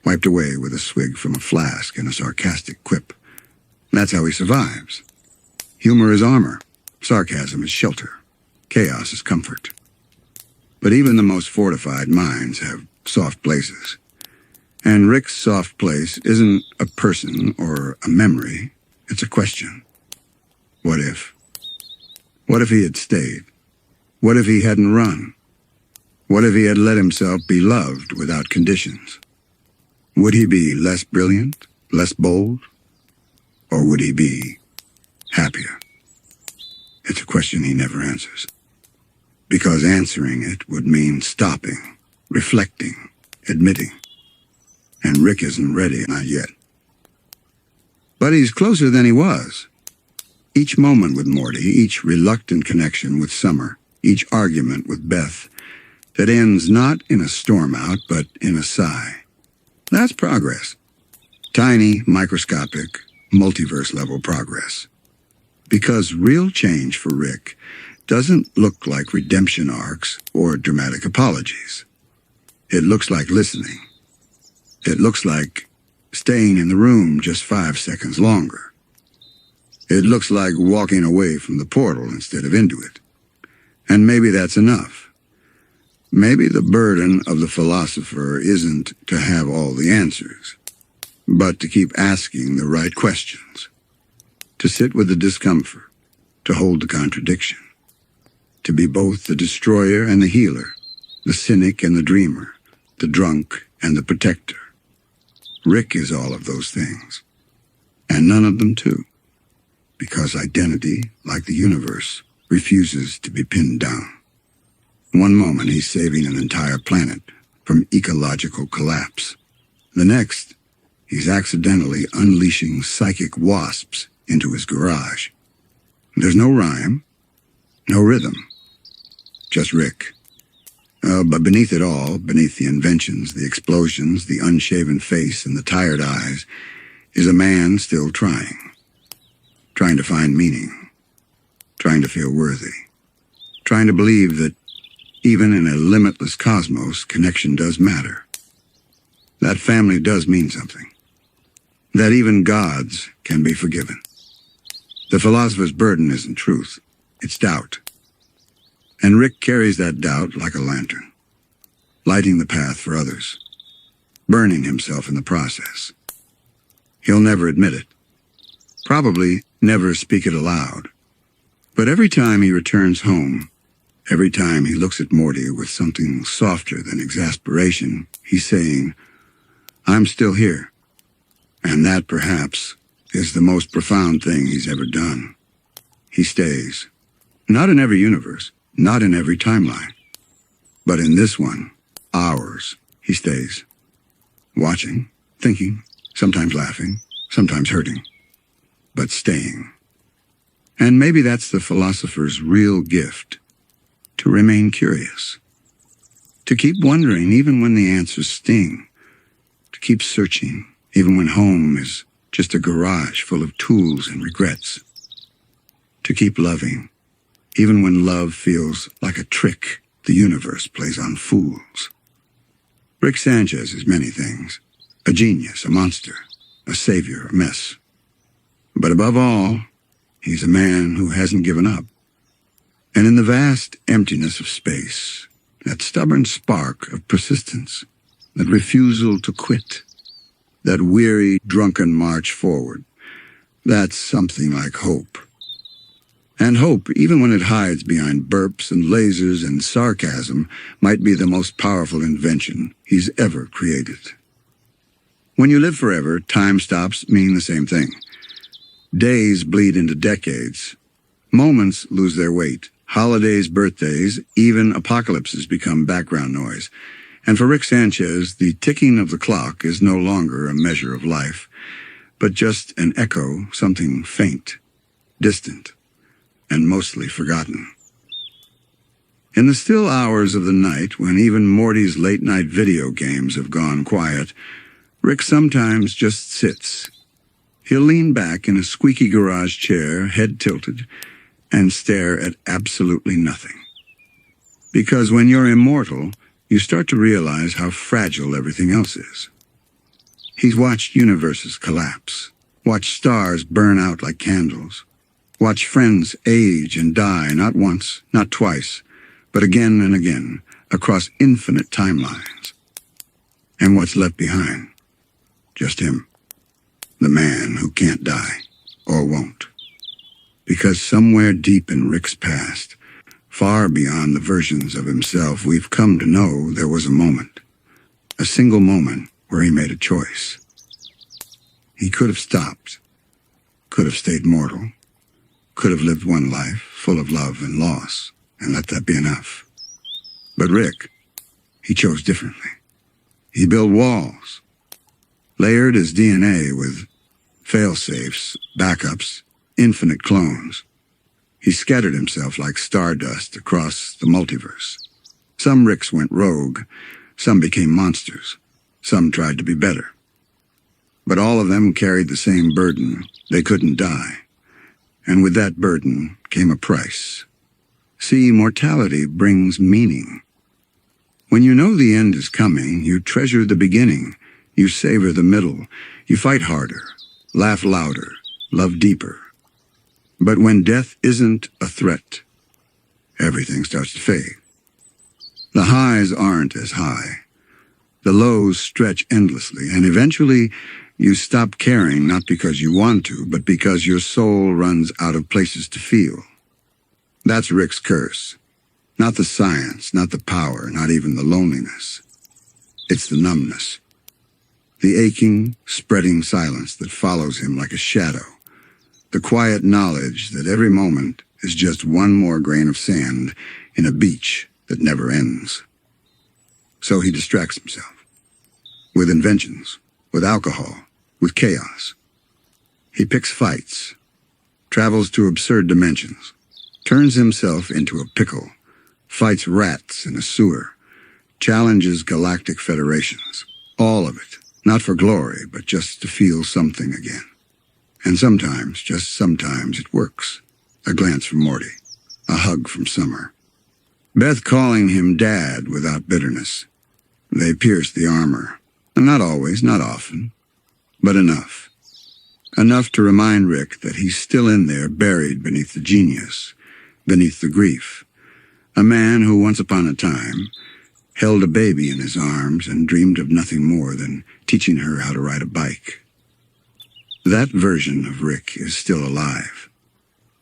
Wiped away with a swig from a flask and a sarcastic quip. That's how he survives. Humor is armor. Sarcasm is shelter. Chaos is comfort. But even the most fortified minds have soft places. And Rick's soft place isn't a person or a memory. It's a question. What if? What if he had stayed? What if he hadn't run? What if he had let himself be loved without conditions? Would he be less brilliant, less bold? Or would he be happier? It's a question he never answers. Because answering it would mean stopping, reflecting, admitting. And Rick isn't ready, not yet. But he's closer than he was. Each moment with Morty, each reluctant connection with Summer, each argument with Beth, that ends not in a storm out, but in a sigh. That's progress. Tiny, microscopic, multiverse-level progress. Because real change for Rick doesn't look like redemption arcs or dramatic apologies. It looks like listening. It looks like staying in the room just 5 seconds longer. It looks like walking away from the portal instead of into it. And maybe that's enough. Maybe the burden of the philosopher isn't to have all the answers, but to keep asking the right questions, to sit with the discomfort, to hold the contradiction, to be both the destroyer and the healer, the cynic and the dreamer, the drunk and the protector. Rick is all of those things, and none of them too, because identity, like the universe, refuses to be pinned down. One moment he's saving an entire planet from ecological collapse. The next, he's accidentally unleashing psychic wasps into his garage. There's no rhyme, no rhythm, just Rick. But beneath it all, beneath the inventions, the explosions, the unshaven face, and the tired eyes, is a man still trying to find meaning, trying to feel worthy, trying to believe that even in a limitless cosmos, connection does matter. That family does mean something. That even gods can be forgiven. The philosopher's burden isn't truth, it's doubt. And Rick carries that doubt like a lantern, lighting the path for others, burning himself in the process. He'll never admit it, probably never speak it aloud. But every time he returns home, every time he looks at Morty with something softer than exasperation, he's saying, I'm still here. And that, perhaps, is the most profound thing he's ever done. He stays. Not in every universe, not in every timeline. But in this one, ours, he stays. Watching, thinking, sometimes laughing, sometimes hurting. But staying. And maybe that's the philosopher's real gift. To remain curious. To keep wondering even when the answers sting. To keep searching even when home is just a garage full of tools and regrets. To keep loving even when love feels like a trick the universe plays on fools. Rick Sanchez is many things. A genius, a monster, a savior, a mess. But above all, he's a man who hasn't given up. And in the vast emptiness of space, that stubborn spark of persistence, that refusal to quit, that weary, drunken march forward, that's something like hope. And hope, even when it hides behind burps and lasers and sarcasm, might be the most powerful invention he's ever created. When you live forever, time stops mean the same thing. Days bleed into decades. Moments lose their weight. Holidays, birthdays, even apocalypses become background noise. And for Rick Sanchez, the ticking of the clock is no longer a measure of life, but just an echo, something faint, distant, and mostly forgotten. In the still hours of the night, when even Morty's late-night video games have gone quiet, Rick sometimes just sits. He'll lean back in a squeaky garage chair, head tilted, and stare at absolutely nothing. Because when you're immortal, you start to realize how fragile everything else is. He's watched universes collapse, watched stars burn out like candles, watched friends age and die not once, not twice, but again and again, across infinite timelines. And what's left behind? Just him, the man who can't die, or won't. Because somewhere deep in Rick's past, far beyond the versions of himself we've come to know, there was a moment. A single moment where he made a choice. He could have stopped, could have stayed mortal, could have lived one life full of love and loss, and let that be enough. But Rick, he chose differently. He built walls, layered his DNA with fail-safes, backups, infinite clones. He scattered himself like stardust across the multiverse. Some Ricks went rogue, some became monsters, some tried to be better. But all of them carried the same burden. They couldn't die. And with that burden came a price. See, mortality brings meaning. When you know the end is coming, you treasure the beginning. You savor the middle. You fight harder, laugh louder, love deeper. But when death isn't a threat, everything starts to fade. The highs aren't as high. The lows stretch endlessly, and eventually you stop caring not because you want to, but because your soul runs out of places to feel. That's Rick's curse. Not the science, not the power, not even the loneliness. It's the numbness. The aching, spreading silence that follows him like a shadow. The quiet knowledge that every moment is just one more grain of sand in a beach that never ends. So he distracts himself. With inventions, with alcohol, with chaos. He picks fights, travels to absurd dimensions, turns himself into a pickle, fights rats in a sewer, challenges galactic federations. All of it, not for glory, but just to feel something again. And sometimes, just sometimes, it works. A glance from Morty, a hug from Summer. Beth calling him Dad without bitterness. They pierce the armor. Not always, not often, but enough. Enough to remind Rick that he's still in there, buried beneath the genius, beneath the grief. A man who once upon a time held a baby in his arms and dreamed of nothing more than teaching her how to ride a bike. That version of Rick is still alive.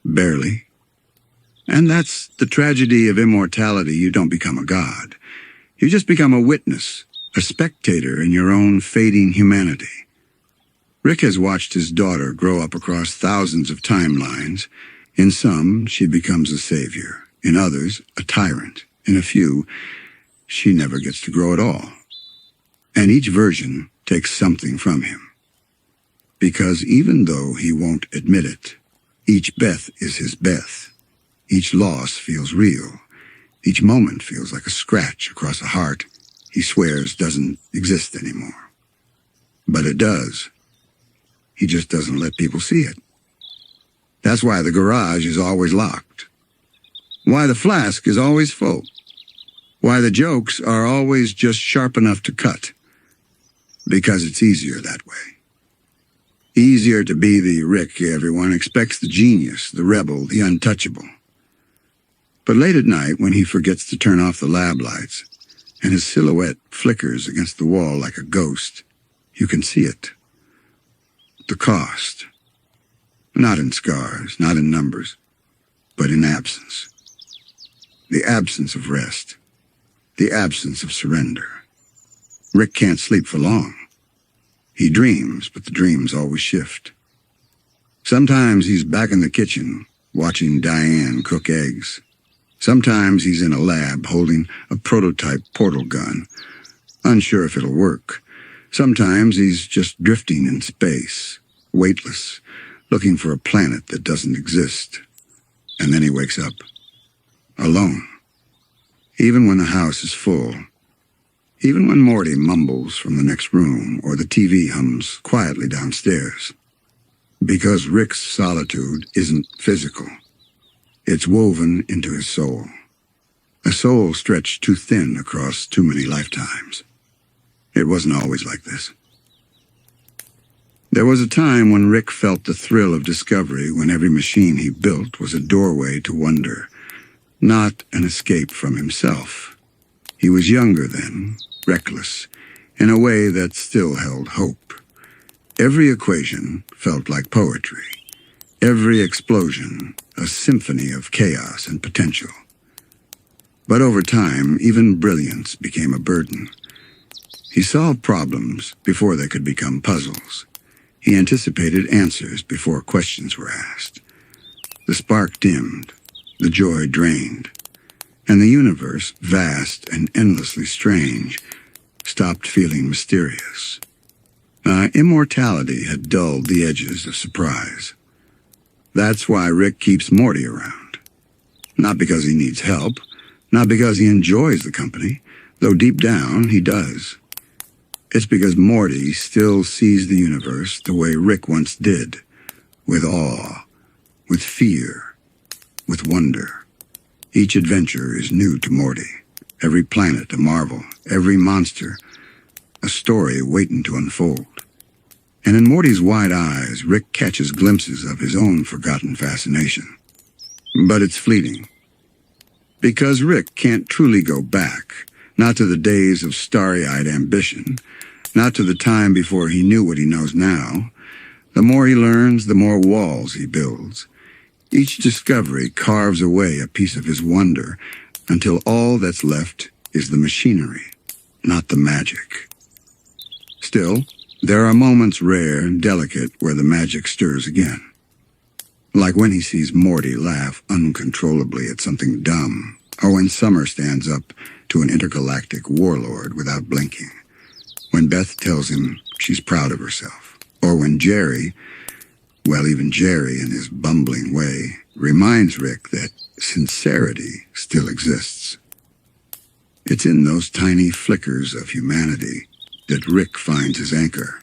Barely. And that's the tragedy of immortality. You don't become a god. You just become a witness, a spectator in your own fading humanity. Rick has watched his daughter grow up across thousands of timelines. In some, she becomes a savior. In others, a tyrant. In a few, she never gets to grow at all. And each version takes something from him. Because even though he won't admit it, each Beth is his Beth. Each loss feels real. Each moment feels like a scratch across a heart he swears doesn't exist anymore. But it does. He just doesn't let people see it. That's why the garage is always locked. Why the flask is always full. Why the jokes are always just sharp enough to cut. Because it's easier that way. Easier to be the Rick everyone expects, the genius, the rebel, the untouchable. But late at night, when he forgets to turn off the lab lights, and his silhouette flickers against the wall like a ghost, you can see it. The cost. Not in scars, not in numbers, but in absence. The absence of rest. The absence of surrender. Rick can't sleep for long. He dreams, but the dreams always shift. Sometimes he's back in the kitchen, watching Diane cook eggs. Sometimes he's in a lab holding a prototype portal gun, unsure if it'll work. Sometimes he's just drifting in space, weightless, looking for a planet that doesn't exist. And then he wakes up, alone. Even when the house is full. Even when Morty mumbles from the next room or the TV hums quietly downstairs. Because Rick's solitude isn't physical. It's woven into his soul. A soul stretched too thin across too many lifetimes. It wasn't always like this. There was a time when Rick felt the thrill of discovery, when every machine he built was a doorway to wonder, not an escape from himself. He was younger then, reckless, in a way that still held hope. Every equation felt like poetry. Every explosion, a symphony of chaos and potential. But over time, even brilliance became a burden. He solved problems before they could become puzzles. He anticipated answers before questions were asked. The spark dimmed, the joy drained, and the universe, vast and endlessly strange, stopped feeling mysterious. Immortality had dulled the edges of surprise. That's why Rick keeps Morty around. Not because he needs help, not because he enjoys the company, though deep down he does. It's because Morty still sees the universe the way Rick once did, with awe, with fear, with wonder. Each adventure is new to Morty, every planet a marvel, every monster a story waiting to unfold. And in Morty's wide eyes, Rick catches glimpses of his own forgotten fascination. But it's fleeting. Because Rick can't truly go back, not to the days of starry-eyed ambition, not to the time before he knew what he knows now. The more he learns, the more walls he builds. Each discovery carves away a piece of his wonder until all that's left is the machinery, not the magic. Still, there are moments rare and delicate where the magic stirs again. Like when he sees Morty laugh uncontrollably at something dumb, or when Summer stands up to an intergalactic warlord without blinking, when Beth tells him she's proud of herself, or when Jerry, well, even Jerry in his bumbling way, reminds Rick that sincerity still exists. It's in those tiny flickers of humanity that Rick finds his anchor,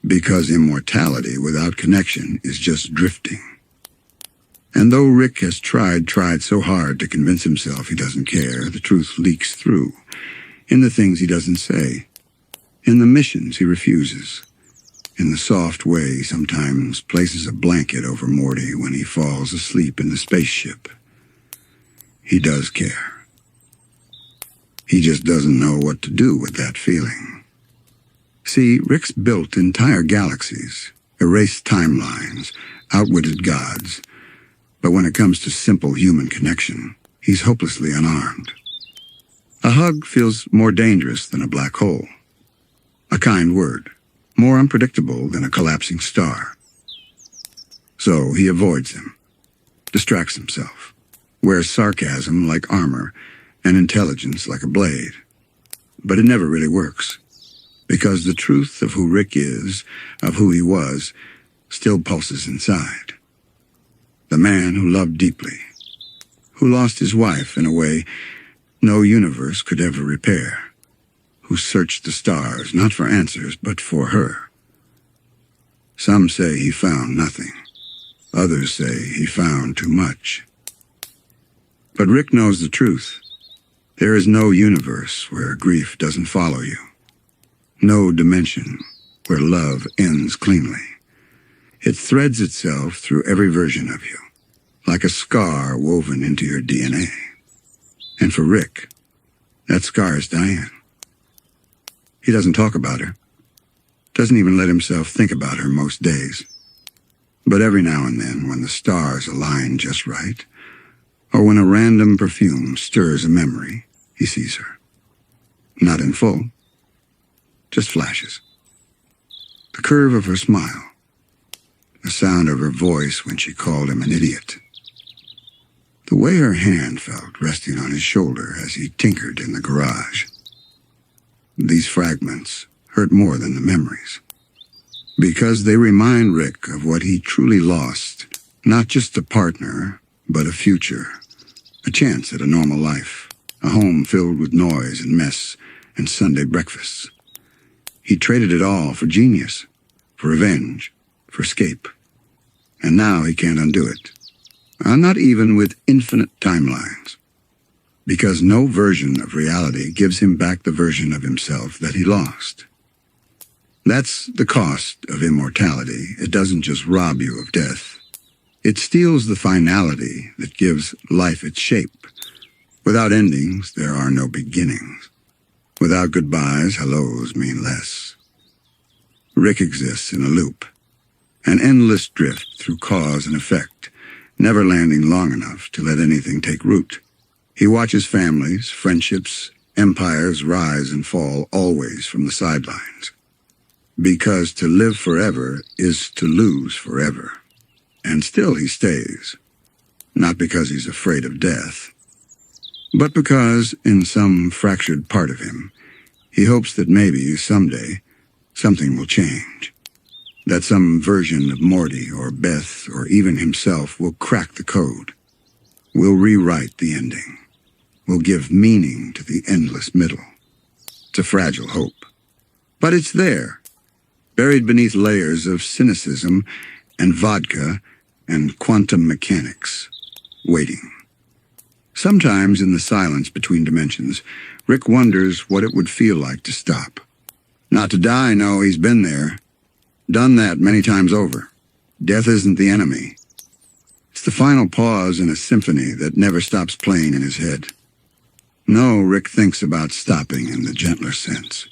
because immortality without connection is just drifting. And though Rick has tried so hard to convince himself he doesn't care, the truth leaks through, in the things he doesn't say, in the missions he refuses, in the soft way he sometimes places a blanket over Morty when he falls asleep in the spaceship. He does care. He just doesn't know what to do with that feeling. See, Rick's built entire galaxies, erased timelines, outwitted gods. But when it comes to simple human connection, he's hopelessly unarmed. A hug feels more dangerous than a black hole. A kind word, more unpredictable than a collapsing star. So he avoids him, distracts himself, wears sarcasm like armor, and intelligence like a blade. But it never really works, because the truth of who Rick is, of who he was, still pulses inside. The man who loved deeply, who lost his wife in a way no universe could ever repair, who searched the stars not for answers but for her. Some say he found nothing. Others say he found too much. But Rick knows the truth. There is no universe where grief doesn't follow you. No dimension where love ends cleanly. It threads itself through every version of you, like a scar woven into your DNA. And for Rick, that scar is Diane. He doesn't talk about her, doesn't even let himself think about her most days. But every now and then, when the stars align just right, or when a random perfume stirs a memory, he sees her. Not in full, just flashes. The curve of her smile, the sound of her voice when she called him an idiot. The way her hand felt resting on his shoulder as he tinkered in the garage. These fragments hurt more than the memories, because they remind Rick of what he truly lost, not just a partner, but a future, a chance at a normal life, a home filled with noise and mess and Sunday breakfasts. He traded it all for genius, for revenge, for escape. And now he can't undo it. Not even with infinite timelines. Because no version of reality gives him back the version of himself that he lost. That's the cost of immortality. It doesn't just rob you of death. It steals the finality that gives life its shape. Without endings, there are no beginnings. Without goodbyes, hellos mean less. Rick exists in a loop, an endless drift through cause and effect, never landing long enough to let anything take root. He watches families, friendships, empires rise and fall always from the sidelines. Because to live forever is to lose forever. And still he stays, not because he's afraid of death, but because, in some fractured part of him, he hopes that maybe someday something will change. That some version of Morty or Beth or even himself will crack the code, will rewrite the ending, will give meaning to the endless middle. It's a fragile hope, but it's there, buried beneath layers of cynicism and vodka and quantum mechanics, waiting. Sometimes in the silence between dimensions, Rick wonders what it would feel like to stop. Not to die, no, he's been there. Done that many times over. Death isn't the enemy. It's It's the final pause in a symphony that never stops playing in his head. No, Rick thinks about stopping in the gentler sense.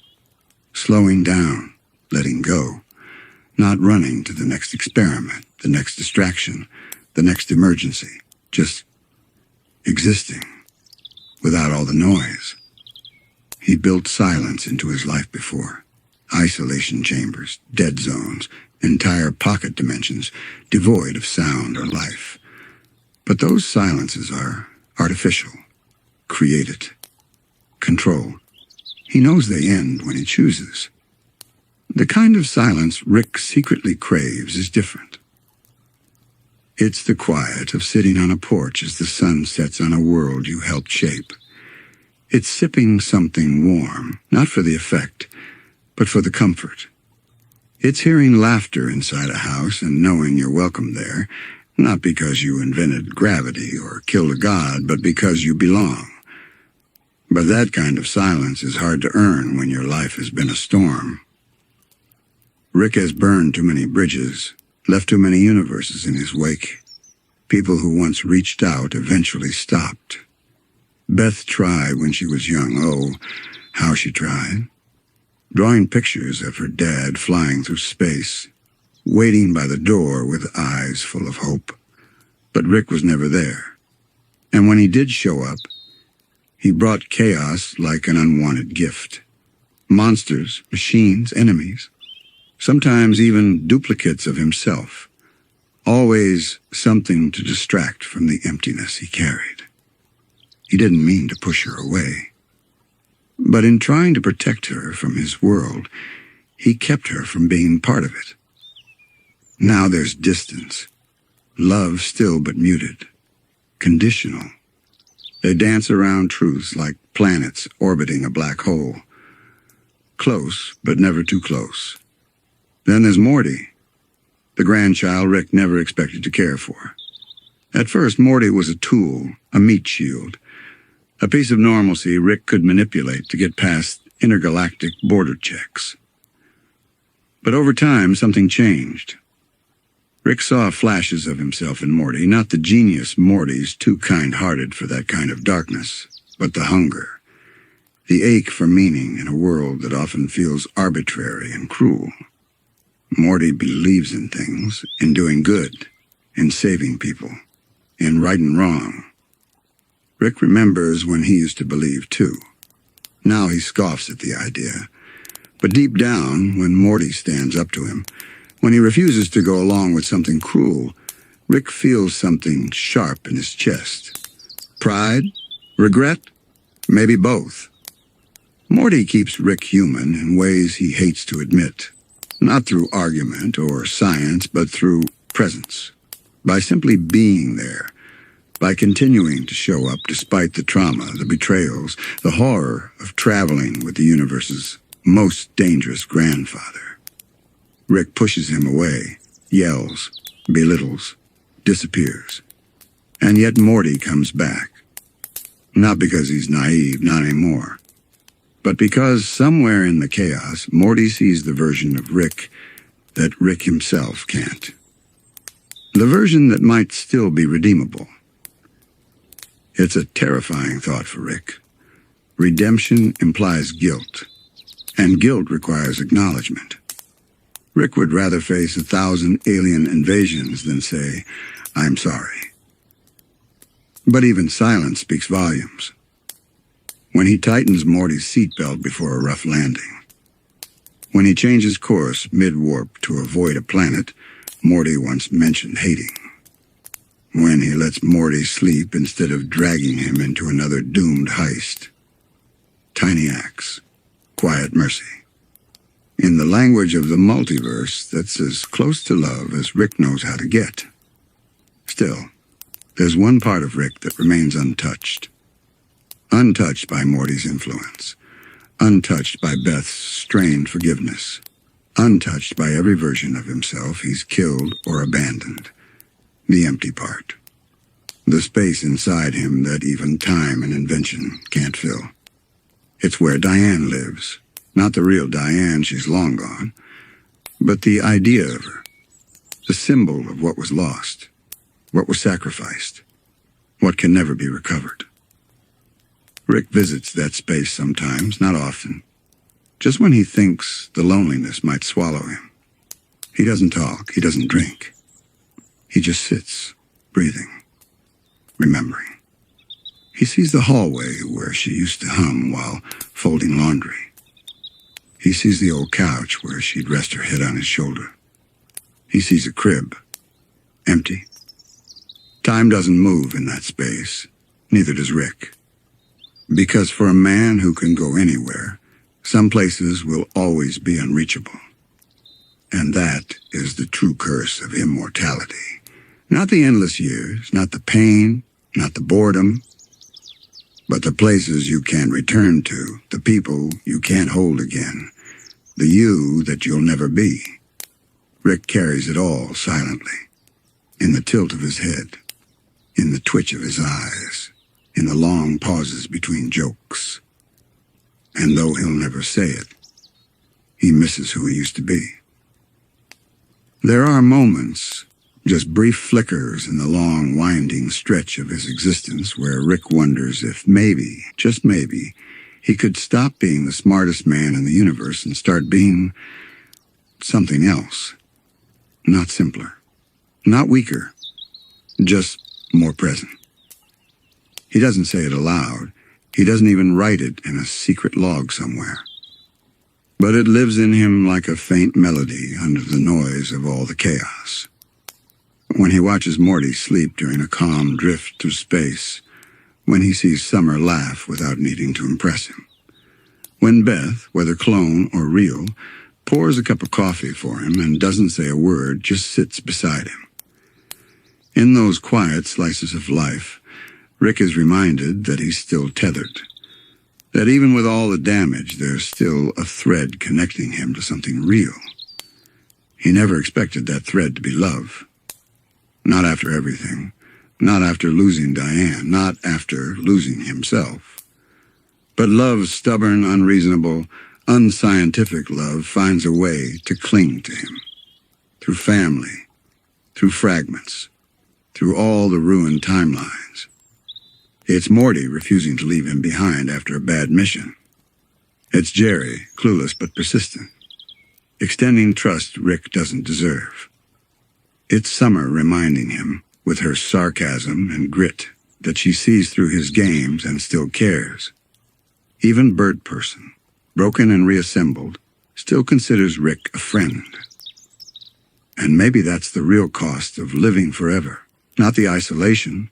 Slowing down, letting go, not running to the next experiment, the next distraction, the next emergency, just existing, without all the noise. He built silence into his life before. Isolation chambers, dead zones, entire pocket dimensions, devoid of sound or life. But those silences are artificial, created, controlled. He knows they end when he chooses. The kind of silence Rick secretly craves is different. It's the quiet of sitting on a porch as the sun sets on a world you helped shape. It's sipping something warm, not for the effect, but for the comfort. It's hearing laughter inside a house and knowing you're welcome there, not because you invented gravity or killed a god, but because you belong. But that kind of silence is hard to earn when your life has been a storm. Rick has burned too many bridges, left too many universes in his wake. People who once reached out eventually stopped. Beth tried when she was young. Oh, how she tried. Drawing pictures of her dad flying through space, waiting by the door with eyes full of hope. But Rick was never there. And when he did show up, he brought chaos like an unwanted gift. Monsters, machines, enemies. Sometimes even duplicates of himself. Always something to distract from the emptiness he carried. He didn't mean to push her away. But in trying to protect her from his world, he kept her from being part of it. Now there's distance. Love still but muted. Conditional. They dance around truths like planets orbiting a black hole. Close, but never too close. Then there's Morty, the grandchild Rick never expected to care for. At first, Morty was a tool, a meat shield, a piece of normalcy Rick could manipulate to get past intergalactic border checks. But over time, something changed. Rick saw flashes of himself in Morty, not the genius Morty's too kind-hearted for that kind of darkness, but the hunger, the ache for meaning in a world that often feels arbitrary and cruel. Morty believes in things, in doing good, in saving people, in right and wrong. Rick remembers when he used to believe, too. Now he scoffs at the idea. But deep down, when Morty stands up to him, when he refuses to go along with something cruel, Rick feels something sharp in his chest. Pride? Regret? Maybe both. Morty keeps Rick human in ways he hates to admit. Not through argument or science, but through presence. By simply being there. By continuing to show up despite the trauma, the betrayals, the horror of traveling with the universe's most dangerous grandfather. Rick pushes him away, yells, belittles, disappears. And yet Morty comes back. Not because he's naive, not anymore. But because somewhere in the chaos, Morty sees the version of Rick that Rick himself can't. The version that might still be redeemable. It's a terrifying thought for Rick. Redemption implies guilt, and guilt requires acknowledgement. Rick would rather face 1,000 alien invasions than say, "I'm sorry." But even silence speaks volumes. When he tightens Morty's seatbelt before a rough landing. When he changes course mid-warp to avoid a planet Morty once mentioned hating. When he lets Morty sleep instead of dragging him into another doomed heist. Tiny acts, quiet mercy. In the language of the multiverse, that's as close to love as Rick knows how to get. Still, there's one part of Rick that remains untouched. Untouched by Morty's influence. Untouched by Beth's strained forgiveness. Untouched by every version of himself he's killed or abandoned. The empty part. The space inside him that even time and invention can't fill. It's where Diane lives. Not the real Diane, she's long gone. But the idea of her. The symbol of what was lost. What was sacrificed? What can never be recovered? Rick visits that space sometimes, not often, just when he thinks the loneliness might swallow him. He doesn't talk, he doesn't drink. He just sits, breathing, remembering. He sees the hallway where she used to hum while folding laundry. He sees the old couch where she'd rest her head on his shoulder. He sees a crib, empty. Time doesn't move in that space, neither does Rick. Because for a man who can go anywhere, some places will always be unreachable. And that is the true curse of immortality. Not the endless years, not the pain, not the boredom, but the places you can't return to, the people you can't hold again, the you that you'll never be. Rick carries it all silently, in the tilt of his head, in the twitch of his eyes, in the long pauses between jokes. And though he'll never say it, he misses who he used to be. There are moments, just brief flickers in the long, winding stretch of his existence where Rick wonders if maybe, just maybe, he could stop being the smartest man in the universe and start being something else. Not simpler, not weaker, just more present. He doesn't say it aloud. He doesn't even write it in a secret log somewhere. But it lives in him like a faint melody under the noise of all the chaos. When he watches Morty sleep during a calm drift through space, when he sees Summer laugh without needing to impress him, when Beth, whether clone or real, pours a cup of coffee for him and doesn't say a word, just sits beside him. In those quiet slices of life, Rick is reminded that he's still tethered, that even with all the damage, there's still a thread connecting him to something real. He never expected that thread to be love. Not after everything, not after losing Diane, not after losing himself. But love's stubborn, unreasonable, unscientific love finds a way to cling to him. Through family, through fragments, through all the ruined timelines. It's Morty refusing to leave him behind after a bad mission. It's Jerry, clueless but persistent, extending trust Rick doesn't deserve. It's Summer reminding him, with her sarcasm and grit, that she sees through his games and still cares. Even Bird Person, broken and reassembled, still considers Rick a friend. And maybe that's the real cost of living forever. Not the isolation,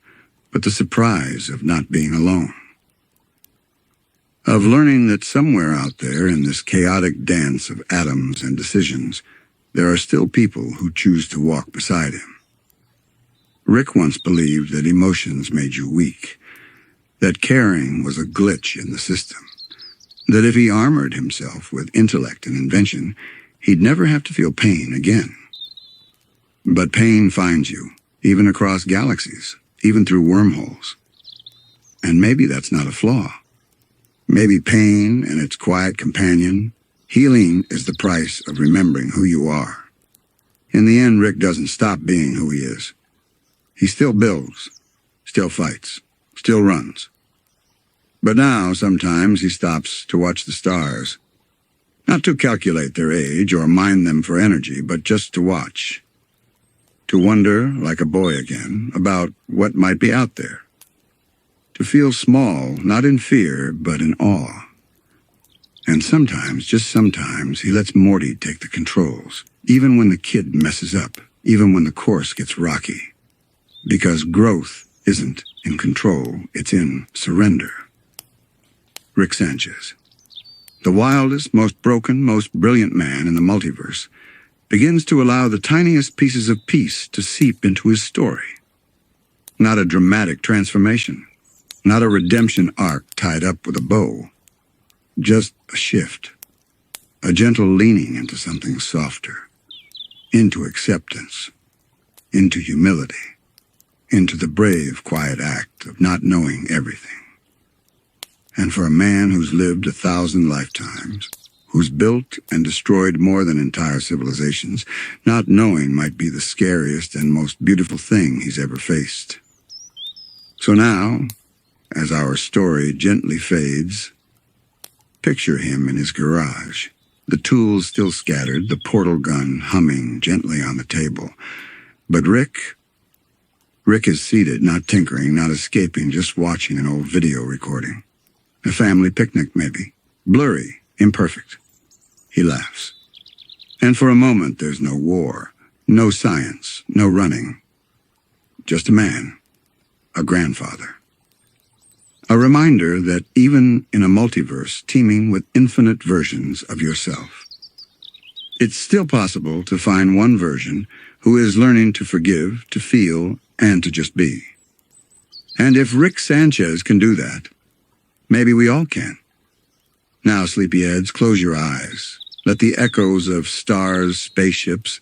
but the surprise of not being alone. Of learning that somewhere out there in this chaotic dance of atoms and decisions, there are still people who choose to walk beside him. Rick once believed that emotions made you weak, that caring was a glitch in the system, that if he armored himself with intellect and invention, he'd never have to feel pain again. But pain finds you, even across galaxies, even through wormholes. And maybe that's not a flaw. Maybe pain and its quiet companion, healing is the price of remembering who you are. In the end, Rick doesn't stop being who he is. He still builds, still fights, still runs. But now, sometimes, he stops to watch the stars. Not to calculate their age or mine them for energy, but just to watch. To wonder, like a boy again, about what might be out there. To feel small, not in fear, but in awe. And sometimes, just sometimes, he lets Morty take the controls, even when the kid messes up, even when the course gets rocky. Because growth isn't in control, it's in surrender. Rick Sanchez, the wildest, most broken, most brilliant man in the multiverse, begins to allow the tiniest pieces of peace to seep into his story. Not a dramatic transformation, not a redemption arc tied up with a bow. Just a shift, a gentle leaning into something softer, into acceptance, into humility, into the brave, quiet act of not knowing everything. And for a man who's lived 1,000 lifetimes, who's built and destroyed more than entire civilizations, not knowing might be the scariest and most beautiful thing he's ever faced. So now, as our story gently fades, picture him in his garage, the tools still scattered, the portal gun humming gently on the table. But Rick is seated, not tinkering, not escaping, just watching an old video recording. A family picnic, maybe. Blurry, imperfect. He laughs. And for a moment, there's no war, no science, no running. Just a man, a grandfather. A reminder that even in a multiverse teeming with infinite versions of yourself, it's still possible to find one version who is learning to forgive, to feel, and to just be. And if Rick Sanchez can do that, maybe we all can. Now, sleepyheads, close your eyes. Let the echoes of stars, spaceships,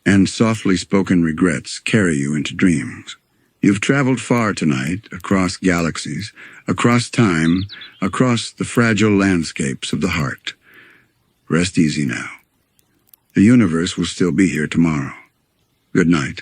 and softly spoken regrets carry you into dreams. You've traveled far tonight, across galaxies, across time, across the fragile landscapes of the heart. Rest easy now. The universe will still be here tomorrow. Good night.